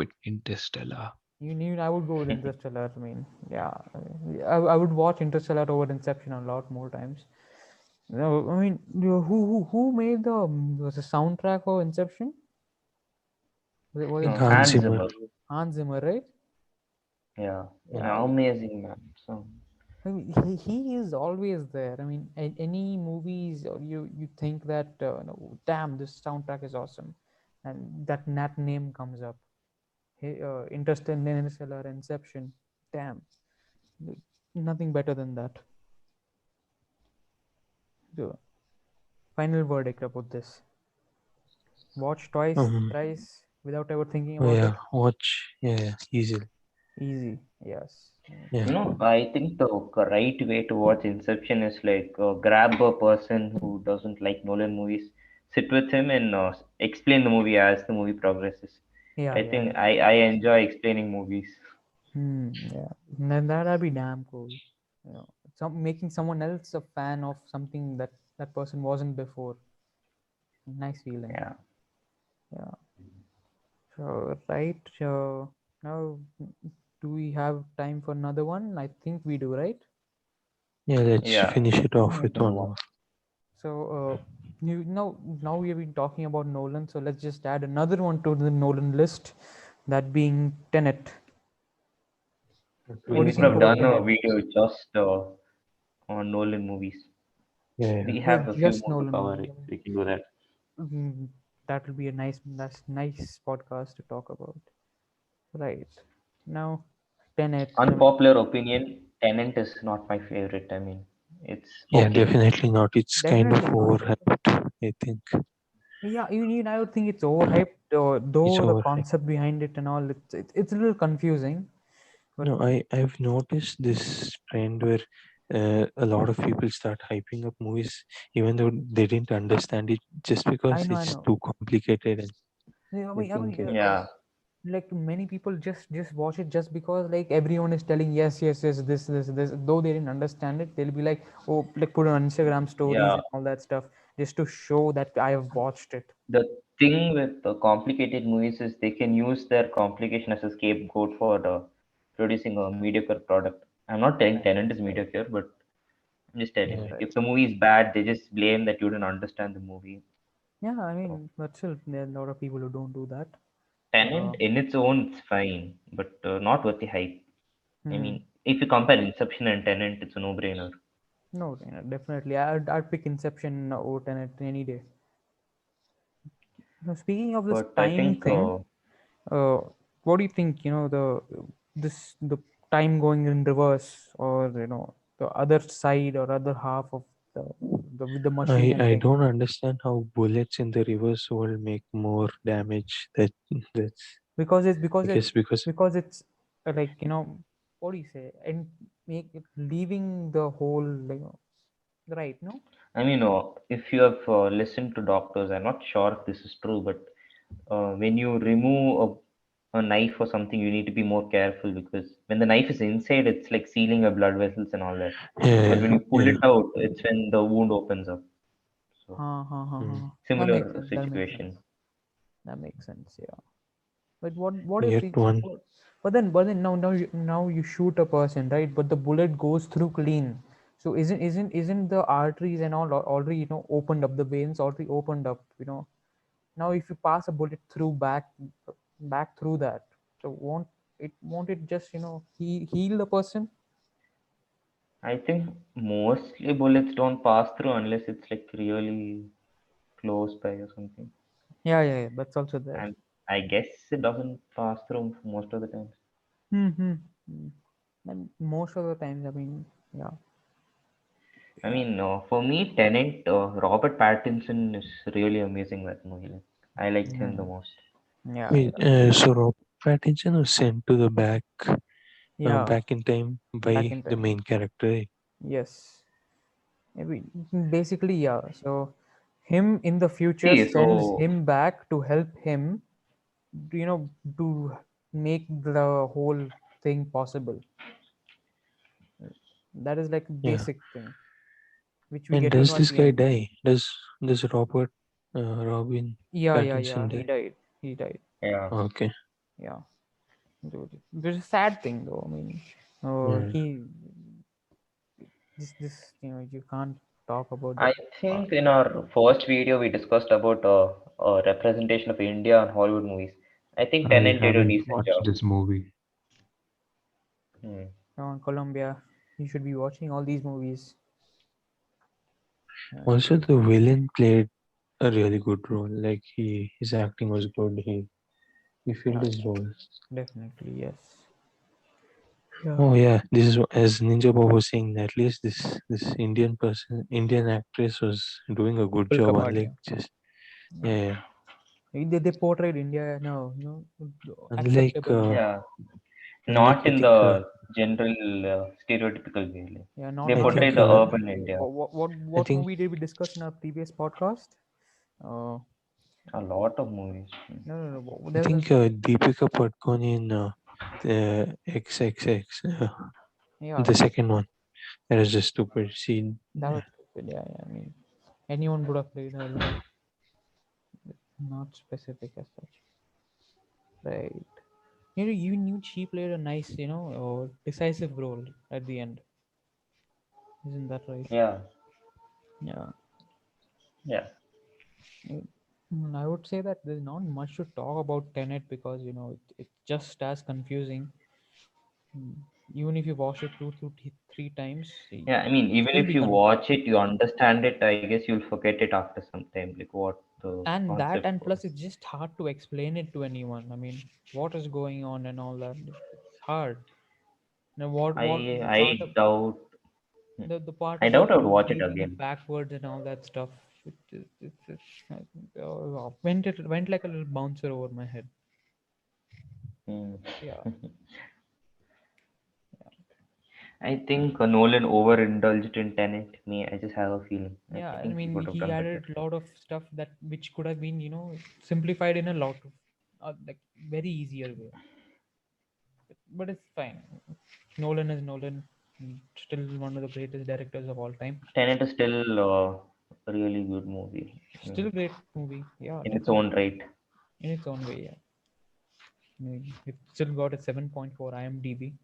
[SPEAKER 3] with Interstellar.
[SPEAKER 1] I would go with Interstellar. I mean, yeah, I would watch Interstellar over Inception a lot more times. No, I mean, who made was the soundtrack of Inception? Was it
[SPEAKER 4] Hans
[SPEAKER 2] Hans
[SPEAKER 4] Zimmer.
[SPEAKER 2] Zimmer.
[SPEAKER 1] Hans Zimmer, right?
[SPEAKER 2] Yeah,
[SPEAKER 4] Yeah.
[SPEAKER 1] Yeah,
[SPEAKER 2] amazing man. So
[SPEAKER 1] I mean, he is always there. I mean, any movies or you think that no, damn, this soundtrack is awesome, and that name comes up. Interstellar, Inception, damn, nothing better than that. So, final verdict about this. Watch twice,
[SPEAKER 4] Um.
[SPEAKER 1] thrice without ever thinking
[SPEAKER 4] Oh
[SPEAKER 1] about it.
[SPEAKER 4] yeah. Watch. Yeah. Yeah. Easily.
[SPEAKER 1] Easy. Yes.
[SPEAKER 4] Yeah.
[SPEAKER 2] I think the right way to watch Inception is like grab a person who doesn't like Nolan movies, sit with him and explain the movie as the movie progresses. I
[SPEAKER 1] Yeah.
[SPEAKER 2] think I enjoy explaining movies.
[SPEAKER 1] Yeah. Then that'd be damn cool. Making someone else a fan of something that person wasn't before. Nice feeling.
[SPEAKER 2] Yeah,
[SPEAKER 1] Yeah. So right. Now, do we have time for another one? I think we do, right?
[SPEAKER 4] Yeah. Let's
[SPEAKER 2] yeah.
[SPEAKER 4] finish it off
[SPEAKER 2] We
[SPEAKER 4] with
[SPEAKER 2] can
[SPEAKER 4] one
[SPEAKER 2] watch.
[SPEAKER 4] more.
[SPEAKER 1] So now we've been talking about Nolan, so let's just add another one to the Nolan list, that being Tenet. What do
[SPEAKER 2] We
[SPEAKER 1] you
[SPEAKER 2] could
[SPEAKER 1] think
[SPEAKER 2] have
[SPEAKER 1] about
[SPEAKER 2] done a
[SPEAKER 1] Tenet?
[SPEAKER 2] video just on Nolan movies.
[SPEAKER 4] Yeah, yeah.
[SPEAKER 2] We
[SPEAKER 1] Yeah,
[SPEAKER 2] have a few
[SPEAKER 1] just
[SPEAKER 2] more to
[SPEAKER 1] Nolan
[SPEAKER 2] cover.
[SPEAKER 1] movies. I mean,
[SPEAKER 2] We can do that.
[SPEAKER 1] that will be a nice podcast to talk about. Right now, Tenet.
[SPEAKER 2] Unpopular opinion, Tenant is not my favorite. I mean, it's
[SPEAKER 4] Yeah,
[SPEAKER 2] okay.
[SPEAKER 4] definitely not. It's kind of
[SPEAKER 1] Definitely not.
[SPEAKER 4] overhyped, I think.
[SPEAKER 1] Yeah, even I would think it's overhyped,
[SPEAKER 4] It's
[SPEAKER 1] though the
[SPEAKER 4] overhyped.
[SPEAKER 1] concept behind it and all. It's a little confusing, but
[SPEAKER 4] No, I've noticed this trend where a lot of people start hyping up movies even though they didn't understand it just because
[SPEAKER 1] I
[SPEAKER 4] it's
[SPEAKER 1] know.
[SPEAKER 4] too complicated and
[SPEAKER 1] Yeah,
[SPEAKER 4] they think
[SPEAKER 2] Yeah,
[SPEAKER 1] like many people just watch it just because like everyone is telling yes, this. Though they didn't understand it, they'll be like, oh, like put on Instagram stories
[SPEAKER 2] yeah.
[SPEAKER 1] and all that stuff just to show that I have watched it.
[SPEAKER 2] The thing with complicated movies is they can use their complication as a scapegoat for producing a mediocre product. I'm not telling
[SPEAKER 1] Right,
[SPEAKER 2] Tenant is mediocre, but I'm just telling
[SPEAKER 4] yeah,
[SPEAKER 2] like
[SPEAKER 1] right.
[SPEAKER 2] if the movie is bad, they just blame that you didn't understand the movie.
[SPEAKER 1] Yeah, I
[SPEAKER 2] So
[SPEAKER 1] mean, but still, there are a lot of people who don't do that.
[SPEAKER 2] Tenant
[SPEAKER 1] Uh,
[SPEAKER 2] in its own is fine, but not worth the hype. I
[SPEAKER 1] hmm.
[SPEAKER 2] mean, if you compare Inception and Tenant, it's a no-brainer.
[SPEAKER 1] No, definitely. I'd pick Inception over Tenet any day. Now, speaking of this
[SPEAKER 2] But I
[SPEAKER 1] time
[SPEAKER 2] think
[SPEAKER 1] thing, uh, what do you think? The time going in reverse, or the other side or other half of the machine and
[SPEAKER 4] I
[SPEAKER 1] thing.
[SPEAKER 4] don't understand how bullets in the reverse world make more damage. That's
[SPEAKER 1] Because it's
[SPEAKER 4] I
[SPEAKER 1] because
[SPEAKER 4] guess
[SPEAKER 1] it's
[SPEAKER 4] because
[SPEAKER 1] because it's like what do you say, and make it leaving the whole right, no.
[SPEAKER 2] I mean, if you have listened to doctors, I'm not sure if this is true, but when you remove a knife or something, you need to be more careful because when the knife is inside, it's like sealing your blood vessels and all that. But
[SPEAKER 4] yeah,
[SPEAKER 2] when you pull
[SPEAKER 4] yeah.
[SPEAKER 2] it out, it's when the wound opens up. So
[SPEAKER 4] Mm.
[SPEAKER 1] That makes
[SPEAKER 2] similar
[SPEAKER 1] sense.
[SPEAKER 2] situation.
[SPEAKER 1] That makes sense, yeah. But what if
[SPEAKER 4] Yet
[SPEAKER 1] it's
[SPEAKER 4] one,
[SPEAKER 1] but then now you shoot a person, right? But the bullet goes through clean. So isn't the arteries and all already opened up, the veins already opened up? Now if you pass a bullet through back through that, so won't it just heal the person?
[SPEAKER 2] I think mostly bullets don't pass through unless it's like really close by or something.
[SPEAKER 1] Yeah, that's also there.
[SPEAKER 2] And I guess it doesn't pass through most of the times.
[SPEAKER 1] Mm-hmm. And most of the times, I mean, yeah,
[SPEAKER 2] I
[SPEAKER 1] yeah,
[SPEAKER 2] mean, for me, Tenant, Robert Pattinson is really amazing that movie. Like, I liked him the
[SPEAKER 1] mm,
[SPEAKER 2] most.
[SPEAKER 1] yeah,
[SPEAKER 4] wait, so Robert Pattinson was sent to the
[SPEAKER 1] yeah.
[SPEAKER 4] back in time
[SPEAKER 1] Back
[SPEAKER 4] by
[SPEAKER 1] in
[SPEAKER 4] the
[SPEAKER 1] time,
[SPEAKER 4] main character. Right?
[SPEAKER 1] yes. Maybe basically, yeah. So him in the future
[SPEAKER 2] See,
[SPEAKER 1] sends
[SPEAKER 2] so
[SPEAKER 1] him back to help him, to make the whole thing possible. That is like a
[SPEAKER 4] Yeah.
[SPEAKER 1] basic thing, which we
[SPEAKER 4] And
[SPEAKER 1] get to
[SPEAKER 4] does
[SPEAKER 1] know at
[SPEAKER 4] this
[SPEAKER 1] the
[SPEAKER 4] guy
[SPEAKER 1] end.
[SPEAKER 4] die? Does Robin
[SPEAKER 1] Yeah.
[SPEAKER 4] Pattinson
[SPEAKER 1] He
[SPEAKER 4] die?
[SPEAKER 1] died. He died.
[SPEAKER 2] yeah,
[SPEAKER 4] Okay.
[SPEAKER 1] Yeah. Dude, it's a sad thing though. I mean,
[SPEAKER 4] Yeah.
[SPEAKER 1] he this you can't talk about that.
[SPEAKER 2] I think in our first video we discussed about representation of India in Hollywood movies. I think
[SPEAKER 3] I
[SPEAKER 2] Tenant did a
[SPEAKER 3] haven't
[SPEAKER 2] decent
[SPEAKER 3] watched
[SPEAKER 2] job.
[SPEAKER 3] this movie.
[SPEAKER 2] Hmm.
[SPEAKER 1] On Colombia, you should be watching all these movies.
[SPEAKER 4] Also, the villain played a really good role. Like his acting was good. He filled
[SPEAKER 1] Yeah,
[SPEAKER 4] his role.
[SPEAKER 1] definitely, yes. Yeah.
[SPEAKER 4] Oh yeah, this is as Ninja Bob was saying. At least this Indian actress was doing a good job.
[SPEAKER 1] Welcome,
[SPEAKER 4] Unlike
[SPEAKER 1] Adia.
[SPEAKER 4] just
[SPEAKER 1] Yeah.
[SPEAKER 4] yeah, yeah.
[SPEAKER 1] They portrayed India, no,
[SPEAKER 4] Unlike
[SPEAKER 1] acceptable way.
[SPEAKER 2] Yeah,
[SPEAKER 4] unlike
[SPEAKER 2] not
[SPEAKER 4] I
[SPEAKER 2] in
[SPEAKER 4] think
[SPEAKER 2] the general stereotypical way. Like,
[SPEAKER 1] Yeah,
[SPEAKER 2] they
[SPEAKER 1] not
[SPEAKER 4] I
[SPEAKER 1] not
[SPEAKER 2] portray
[SPEAKER 4] think
[SPEAKER 1] in
[SPEAKER 2] the
[SPEAKER 1] the
[SPEAKER 2] urban India.
[SPEAKER 4] I
[SPEAKER 1] what
[SPEAKER 4] think
[SPEAKER 1] movie did we discuss in our previous podcast? Uh,
[SPEAKER 2] A lot of movies. Hmm.
[SPEAKER 1] no.
[SPEAKER 4] I
[SPEAKER 1] There was
[SPEAKER 4] think Deepika Padukone in the XXX,
[SPEAKER 1] yeah,
[SPEAKER 4] the second one. That is just stupid. She
[SPEAKER 1] that was stupid. Yeah. I mean, anyone would have played her role, not specific as such. Right. You knew she played a nice, decisive role at the end. Isn't that right?
[SPEAKER 2] Yeah,
[SPEAKER 1] Yeah.
[SPEAKER 2] Yeah,
[SPEAKER 1] Mm, I would say that there's not much to talk about Tenet because it's just as confusing. Mm, Even if you watch it two to three times,
[SPEAKER 2] yeah. I mean, even
[SPEAKER 1] still
[SPEAKER 2] if
[SPEAKER 1] be
[SPEAKER 2] you
[SPEAKER 1] confused.
[SPEAKER 2] watch it, you understand it. I guess you'll forget it after some time, like what the
[SPEAKER 1] And that,
[SPEAKER 2] concept
[SPEAKER 1] and
[SPEAKER 2] was.
[SPEAKER 1] plus, it's just hard to explain it to anyone. I mean, what is going on and all that. It's hard. Now, what
[SPEAKER 2] I
[SPEAKER 1] the part
[SPEAKER 2] I
[SPEAKER 1] of
[SPEAKER 2] doubt.
[SPEAKER 1] the part
[SPEAKER 2] I doubt
[SPEAKER 1] about
[SPEAKER 2] I would watch it
[SPEAKER 1] leaving
[SPEAKER 2] again.
[SPEAKER 1] it backwards and all that stuff? Went like a little bouncer over my head.
[SPEAKER 2] Hmm.
[SPEAKER 1] Yeah,
[SPEAKER 2] I think Nolan overindulged in Tenet. Me, I just have a feeling.
[SPEAKER 1] yeah.
[SPEAKER 2] I
[SPEAKER 1] I
[SPEAKER 2] think he
[SPEAKER 1] mean,
[SPEAKER 2] could have
[SPEAKER 1] he
[SPEAKER 2] done better.
[SPEAKER 1] added a lot of stuff that which could have been simplified in a lot of like very easier way. But it's fine. Nolan is Nolan. Still one of the greatest directors of all time.
[SPEAKER 2] Tenet is still a really good movie. I
[SPEAKER 1] Still
[SPEAKER 2] mean,
[SPEAKER 1] a great movie. Yeah,
[SPEAKER 2] in its
[SPEAKER 1] definitely.
[SPEAKER 2] own right.
[SPEAKER 1] In its own way, yeah. I mean, it still got a 7.4 IMDb,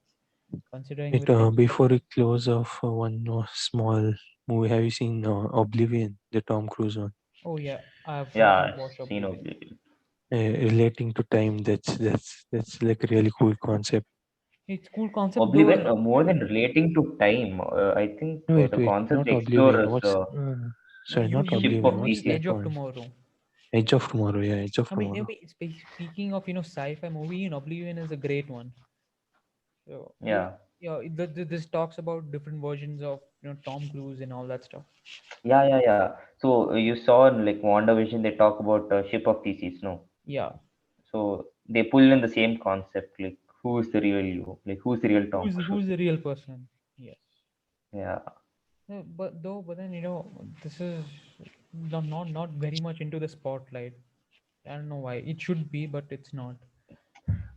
[SPEAKER 1] considering
[SPEAKER 4] Like
[SPEAKER 1] with any of.
[SPEAKER 4] before we close off, one small movie. Have you seen Oblivion, the Tom Cruise one?
[SPEAKER 1] Oh yeah, I've
[SPEAKER 2] Yeah,
[SPEAKER 1] not watched
[SPEAKER 2] seen
[SPEAKER 1] Oblivion.
[SPEAKER 2] Oblivion.
[SPEAKER 4] Relating to time. That's like a really cool concept.
[SPEAKER 1] It's cool concept
[SPEAKER 2] Oblivion,
[SPEAKER 1] though.
[SPEAKER 2] more than relating to time, I think
[SPEAKER 4] Wait,
[SPEAKER 2] the
[SPEAKER 4] wait,
[SPEAKER 2] concept
[SPEAKER 4] not
[SPEAKER 2] they explore
[SPEAKER 4] Oblivion.
[SPEAKER 2] is
[SPEAKER 4] What's sorry, not
[SPEAKER 1] You
[SPEAKER 2] ship
[SPEAKER 4] Oblivion.
[SPEAKER 2] of
[SPEAKER 4] What's
[SPEAKER 1] mean
[SPEAKER 2] pieces.
[SPEAKER 4] that
[SPEAKER 1] Edge of
[SPEAKER 4] one?
[SPEAKER 1] Tomorrow?
[SPEAKER 4] Edge of Tomorrow. Yeah, Edge of Tomorrow.
[SPEAKER 1] Speaking of sci-fi movie, Oblivion is a great one. So
[SPEAKER 2] Yeah,
[SPEAKER 1] this talks about different versions of Tom Cruise and all that stuff.
[SPEAKER 2] yeah. So you saw in like WandaVision, they talk about ship of pieces, no?
[SPEAKER 1] Yeah,
[SPEAKER 2] So they pull in the same concept, like who is the real you, like who's the real Tom
[SPEAKER 1] who's
[SPEAKER 2] Cruise?
[SPEAKER 1] the real person? Yes.
[SPEAKER 2] Yeah,
[SPEAKER 1] But then this is not very much into the spotlight. I don't know why. It should be, but it's not.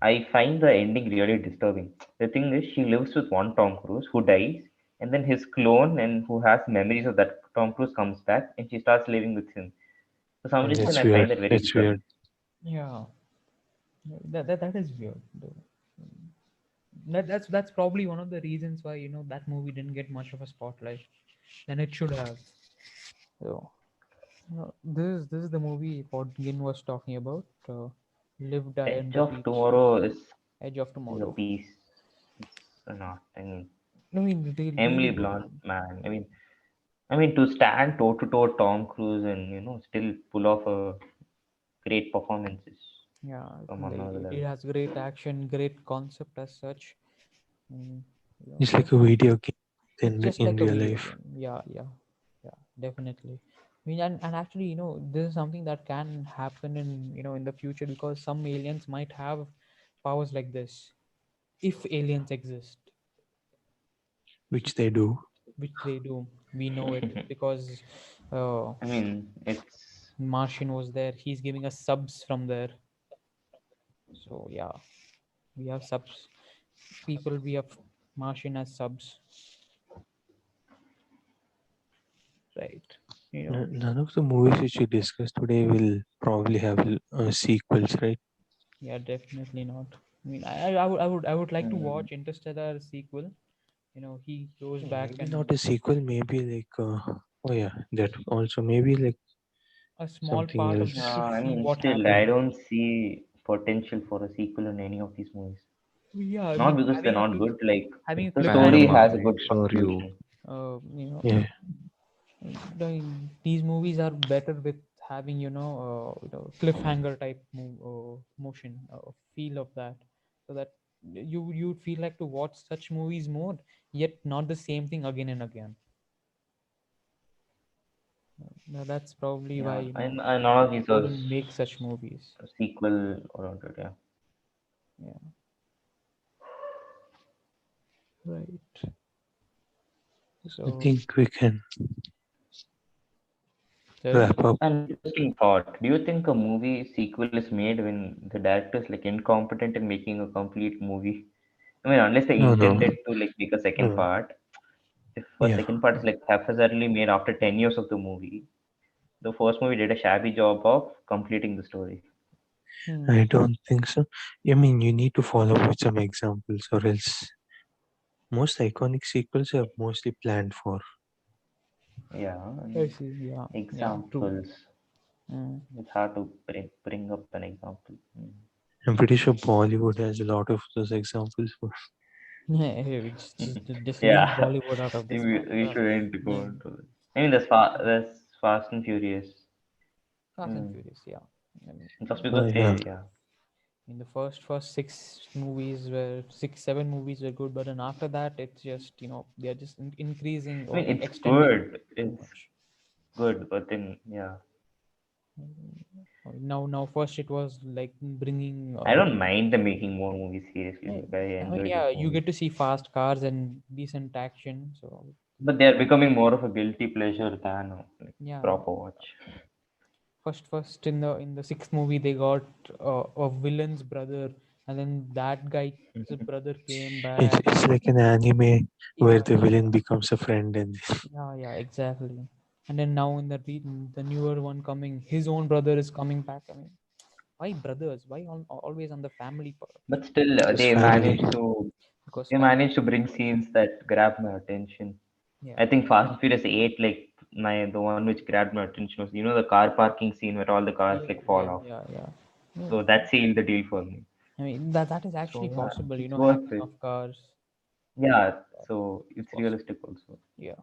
[SPEAKER 2] I find the ending really disturbing. The thing is, she lives with one Tom Cruise who dies, and then his clone and who has memories of that Tom Cruise comes back, and she starts living with him. For some reason,
[SPEAKER 4] That's
[SPEAKER 2] I find
[SPEAKER 4] weird.
[SPEAKER 2] that very
[SPEAKER 4] That's weird.
[SPEAKER 2] disturbing.
[SPEAKER 1] Yeah, that is weird though. That's probably one of the reasons why that movie didn't get much of a spotlight than it should have. So this is the movie what Gin was talking about. Live, Die,
[SPEAKER 2] Edge
[SPEAKER 1] and
[SPEAKER 2] of
[SPEAKER 1] Repeat.
[SPEAKER 2] Tomorrow
[SPEAKER 1] Edge of
[SPEAKER 2] is a
[SPEAKER 1] Tomorrow.
[SPEAKER 2] piece. It's an art. I mean,
[SPEAKER 1] I mean, really
[SPEAKER 2] Emily
[SPEAKER 1] good
[SPEAKER 2] Blunt,
[SPEAKER 1] one.
[SPEAKER 2] man. I mean to stand toe to toe Tom Cruise and still pull off a great performances
[SPEAKER 1] Yeah,
[SPEAKER 2] from
[SPEAKER 1] like
[SPEAKER 2] another
[SPEAKER 1] it
[SPEAKER 2] level.
[SPEAKER 1] has great action, great concept as such. Mm,
[SPEAKER 4] It's like a
[SPEAKER 1] definitely.
[SPEAKER 4] video game
[SPEAKER 1] It's
[SPEAKER 4] in
[SPEAKER 1] just
[SPEAKER 4] in
[SPEAKER 1] like a
[SPEAKER 4] real
[SPEAKER 1] video
[SPEAKER 4] life.
[SPEAKER 1] game. Yeah, definitely. I mean, and actually, this is something that can happen in the future because some aliens might have powers like this if aliens exist,
[SPEAKER 4] Which they do.
[SPEAKER 1] which they do. We know it because uh,
[SPEAKER 2] I mean, it's
[SPEAKER 1] Martian was there. He's giving us subs from there. So yeah, we have subs. People, we have Martian as subs, right? You know,
[SPEAKER 4] None of the movies which we discussed today will probably have sequels, right?
[SPEAKER 1] yeah, definitely not. I mean, I would like to
[SPEAKER 2] mm,
[SPEAKER 1] watch Interstellar sequel. He goes back
[SPEAKER 4] Maybe not
[SPEAKER 1] and
[SPEAKER 4] a sequel. Maybe like oh yeah, that also maybe like
[SPEAKER 1] a small
[SPEAKER 4] something
[SPEAKER 1] part of it
[SPEAKER 4] else.
[SPEAKER 1] to
[SPEAKER 2] I
[SPEAKER 1] see
[SPEAKER 2] mean,
[SPEAKER 1] what
[SPEAKER 2] still,
[SPEAKER 4] Yeah.
[SPEAKER 2] I
[SPEAKER 1] happened.
[SPEAKER 2] don't see potential for a sequel in any of these movies.
[SPEAKER 1] Yeah, I
[SPEAKER 2] Not
[SPEAKER 1] mean,
[SPEAKER 2] because they're not good, like
[SPEAKER 1] having a
[SPEAKER 2] the
[SPEAKER 3] Fan
[SPEAKER 2] story
[SPEAKER 1] cliffhanger.
[SPEAKER 2] has a
[SPEAKER 3] market
[SPEAKER 2] good
[SPEAKER 3] for you.
[SPEAKER 2] conclusion.
[SPEAKER 1] Uh, you know,
[SPEAKER 4] Yeah.
[SPEAKER 1] these movies are better with having cliffhanger type motion feel of that, so that you'd feel like to watch such movies more, yet not the same thing again and again. Now, that's probably why
[SPEAKER 2] Yeah, and none of these was
[SPEAKER 1] Nolan makes such movies.
[SPEAKER 2] a sequel oriented. Yeah,
[SPEAKER 1] Yeah, right.
[SPEAKER 4] I
[SPEAKER 1] So
[SPEAKER 4] think we can
[SPEAKER 1] sorry.
[SPEAKER 4] wrap up.
[SPEAKER 2] an interesting thought. Do you think a movie sequel is made when the director is like incompetent in making a complete movie? I mean, unless they
[SPEAKER 4] No, no,
[SPEAKER 2] intended to like make a second
[SPEAKER 4] no.
[SPEAKER 2] part. If a
[SPEAKER 4] Yeah.
[SPEAKER 2] second part is like haphazardly made after 10 years of the movie, the first movie did a shabby job of completing the story.
[SPEAKER 1] Hmm.
[SPEAKER 4] I don't think so. I mean, you need to follow with some examples, or else most iconic sequels are mostly planned for.
[SPEAKER 2] Yeah,
[SPEAKER 1] I
[SPEAKER 2] and
[SPEAKER 1] see. Yeah, yeah, true.
[SPEAKER 2] examples.
[SPEAKER 1] Mm.
[SPEAKER 2] It's hard to bring up an example.
[SPEAKER 4] I'm pretty sure Bollywood has a lot of those examples. For
[SPEAKER 1] Yeah, hey, we just leave
[SPEAKER 2] Yeah,
[SPEAKER 1] Bollywood out of this, man.
[SPEAKER 2] we shouldn't go
[SPEAKER 1] Yeah.
[SPEAKER 2] into it. I mean, there's Fast and Furious.
[SPEAKER 1] Fast and
[SPEAKER 2] Mm.
[SPEAKER 1] Furious. Yeah. I mean,
[SPEAKER 2] Just
[SPEAKER 4] oh
[SPEAKER 2] because
[SPEAKER 4] yeah,
[SPEAKER 2] they, yeah.
[SPEAKER 1] in the first six, 7 movies were good, but then after that, it's just they are just increasing
[SPEAKER 2] I
[SPEAKER 1] or
[SPEAKER 2] mean, it's
[SPEAKER 1] extending
[SPEAKER 2] good.
[SPEAKER 1] too
[SPEAKER 2] It's
[SPEAKER 1] much.
[SPEAKER 2] good, but then, yeah.
[SPEAKER 1] Now, first it was like bringing.
[SPEAKER 2] I don't mind them making more movies, seriously.
[SPEAKER 1] I
[SPEAKER 2] Like, I
[SPEAKER 1] I mean,
[SPEAKER 2] enjoy
[SPEAKER 1] yeah,
[SPEAKER 2] those
[SPEAKER 1] you
[SPEAKER 2] movies.
[SPEAKER 1] get to see fast cars and decent action. So
[SPEAKER 2] But they are becoming more of a guilty pleasure than like
[SPEAKER 1] yeah,
[SPEAKER 2] proper watch.
[SPEAKER 1] first in the sixth movie they got a villain's brother, and then that guy's brother came back.
[SPEAKER 4] it's like an anime where
[SPEAKER 1] Yeah,
[SPEAKER 4] the villain becomes a friend and
[SPEAKER 1] yeah, exactly. And then now in the newer one coming, his own brother is coming back. I mean, why brothers? Why always on the family
[SPEAKER 2] But still,
[SPEAKER 4] because family.
[SPEAKER 1] because
[SPEAKER 2] they
[SPEAKER 1] family
[SPEAKER 2] managed to
[SPEAKER 1] comes
[SPEAKER 2] bring
[SPEAKER 1] first.
[SPEAKER 2] scenes that grab my attention.
[SPEAKER 1] Yeah,
[SPEAKER 2] I think Fast and Furious 8, like the one which grabbed my attention was the car parking scene where all the cars
[SPEAKER 1] yeah,
[SPEAKER 2] like fall
[SPEAKER 1] yeah,
[SPEAKER 2] off.
[SPEAKER 1] yeah, yeah. Yeah.
[SPEAKER 2] So that sealed the deal for me.
[SPEAKER 1] I mean that is
[SPEAKER 2] So
[SPEAKER 1] actually
[SPEAKER 2] yeah,
[SPEAKER 1] possible.
[SPEAKER 2] it's worth
[SPEAKER 1] Hacking
[SPEAKER 2] it.
[SPEAKER 1] of cars.
[SPEAKER 2] Yeah,
[SPEAKER 1] That
[SPEAKER 2] so
[SPEAKER 1] is
[SPEAKER 2] it's
[SPEAKER 1] possible.
[SPEAKER 2] realistic also.
[SPEAKER 1] Yeah,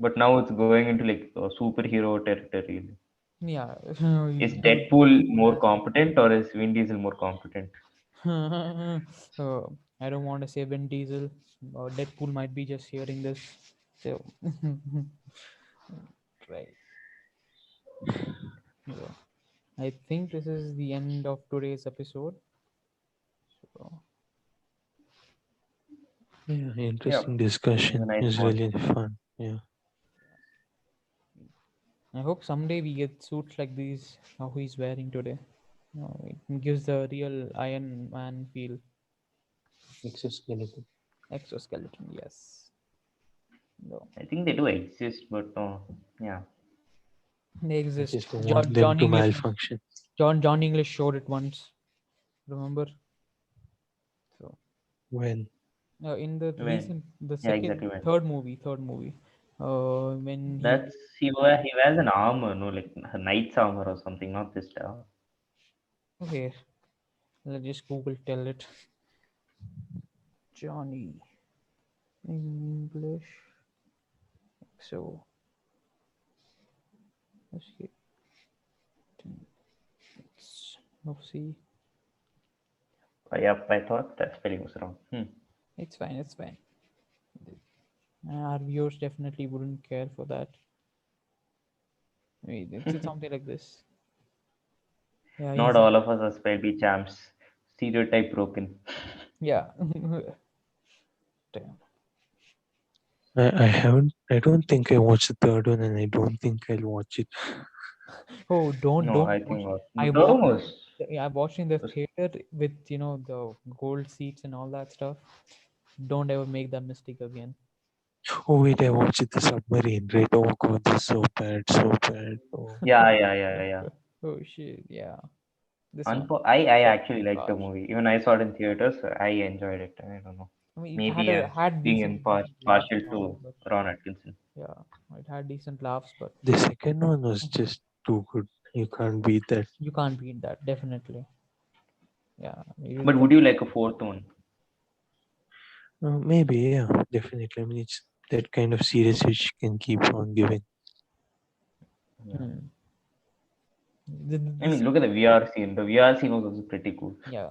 [SPEAKER 2] But now it's going into like superhero territory.
[SPEAKER 1] yeah.
[SPEAKER 2] Is
[SPEAKER 1] Dude,
[SPEAKER 2] Deadpool
[SPEAKER 1] Deadpool
[SPEAKER 2] more
[SPEAKER 1] has.
[SPEAKER 2] competent or is Vin Diesel more competent?
[SPEAKER 1] I don't want to say Vin Diesel. Deadpool might be just hearing this. So, right. So, I think this is the end of today's episode. So,
[SPEAKER 4] Yeah,
[SPEAKER 2] Yeah,
[SPEAKER 4] interesting
[SPEAKER 2] it was a
[SPEAKER 4] discussion.
[SPEAKER 2] nice
[SPEAKER 4] It's
[SPEAKER 2] one.
[SPEAKER 4] really fun. Yeah,
[SPEAKER 1] I hope someday we get suits like these, how he's wearing today. It gives the real Iron Man feel.
[SPEAKER 4] exoskeleton.
[SPEAKER 1] Exoskeleton, yes. No,
[SPEAKER 2] I think they do exist, but yeah.
[SPEAKER 1] they
[SPEAKER 4] I just
[SPEAKER 1] exist.
[SPEAKER 4] don't want them
[SPEAKER 1] John
[SPEAKER 4] to
[SPEAKER 1] English
[SPEAKER 4] malfunction.
[SPEAKER 1] John English showed it once. Remember? So
[SPEAKER 4] When
[SPEAKER 1] in the
[SPEAKER 2] When,
[SPEAKER 1] recent, the
[SPEAKER 2] yeah, exactly when.
[SPEAKER 1] third movie, when he.
[SPEAKER 2] That's he wears an armor, no, like a knight's armor or something, not this stuff.
[SPEAKER 1] Okay, let's just Google tell it. Johnny English. So let's see. No, see,
[SPEAKER 2] Yep, I thought that spelling was wrong.
[SPEAKER 1] it's fine. It's fine. Our viewers definitely wouldn't care for that. I mean, it's something like this. Yeah,
[SPEAKER 2] Not
[SPEAKER 1] he's
[SPEAKER 2] all of us are spell bee champs. Stereotype broken.
[SPEAKER 1] yeah. Damn.
[SPEAKER 4] I haven't, I don't think I watched the third one, and I don't think I'll watch it.
[SPEAKER 1] Oh,
[SPEAKER 2] No,
[SPEAKER 1] don't
[SPEAKER 2] I
[SPEAKER 1] watch.
[SPEAKER 2] think not. The
[SPEAKER 1] I
[SPEAKER 2] third one
[SPEAKER 1] watched.
[SPEAKER 2] was,
[SPEAKER 1] Yeah, I watched in the
[SPEAKER 2] was
[SPEAKER 1] theater with the gold seats and all that stuff. Don't ever make that mistake again.
[SPEAKER 4] Oh wait, I watched the submarine. Right? Oh god, this is so bad, so bad. Oh,
[SPEAKER 2] yeah.
[SPEAKER 1] Oh shit! Yeah, this one.
[SPEAKER 2] I
[SPEAKER 1] Oh,
[SPEAKER 2] actually liked the
[SPEAKER 1] gosh.
[SPEAKER 2] movie. Even I saw it in theaters. I enjoyed it. I don't know.
[SPEAKER 1] I mean, it
[SPEAKER 2] Maybe I'm
[SPEAKER 1] had
[SPEAKER 2] being in
[SPEAKER 1] decent laughs
[SPEAKER 2] partial
[SPEAKER 1] and all
[SPEAKER 2] to
[SPEAKER 1] that, but
[SPEAKER 2] Ron Atkinson.
[SPEAKER 1] yeah, it had decent laughs, but
[SPEAKER 4] the second one was just too good. You can't beat that.
[SPEAKER 1] you can't beat that. Definitely. Yeah.
[SPEAKER 2] But would you like a fourth one?
[SPEAKER 4] Maybe, yeah, definitely. I mean, it's that kind of series which can keep on giving.
[SPEAKER 2] Yeah.
[SPEAKER 1] Hmm.
[SPEAKER 2] I
[SPEAKER 1] This
[SPEAKER 2] mean, look at the VR scene. The VR scene was also pretty cool.
[SPEAKER 1] yeah,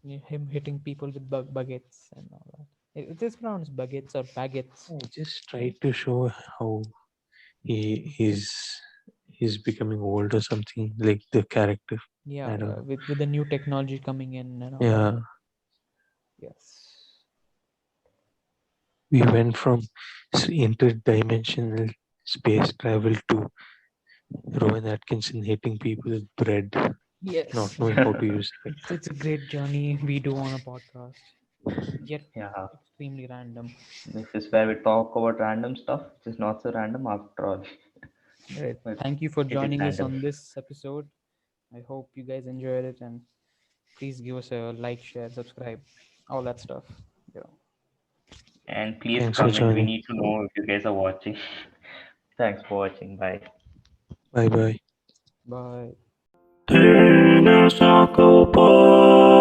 [SPEAKER 1] him hitting people with baguettes and all that. It is pronounced baguettes or baguettes,
[SPEAKER 4] I just
[SPEAKER 1] right?
[SPEAKER 4] tried to show how he's becoming old or something like the character.
[SPEAKER 1] Yeah,
[SPEAKER 4] I don't
[SPEAKER 1] yeah.
[SPEAKER 4] know.
[SPEAKER 1] With the new technology coming in and all that.
[SPEAKER 4] Yeah,
[SPEAKER 1] Yes.
[SPEAKER 4] we went from interdimensional space travel to Rowan Atkinson hitting people with bread, not
[SPEAKER 1] Yes.
[SPEAKER 4] knowing how to use it.
[SPEAKER 1] It's a great journey we do on a podcast. Yet
[SPEAKER 2] Yeah.
[SPEAKER 1] extremely random.
[SPEAKER 2] This is where we talk about random stuff, which is not so random after all.
[SPEAKER 1] Right.
[SPEAKER 2] But
[SPEAKER 1] Thank you for
[SPEAKER 2] it is
[SPEAKER 1] joining us
[SPEAKER 2] random.
[SPEAKER 1] on this episode. I hope you guys enjoyed it, and please give us a like, share, subscribe, all that stuff. Yeah.
[SPEAKER 2] And please
[SPEAKER 4] Thanks for
[SPEAKER 2] comment. We
[SPEAKER 4] joining.
[SPEAKER 2] need to know if you guys are watching. Thanks for watching. Bye.
[SPEAKER 4] Bye bye.
[SPEAKER 1] Bye.
[SPEAKER 4] Tena Sakopo.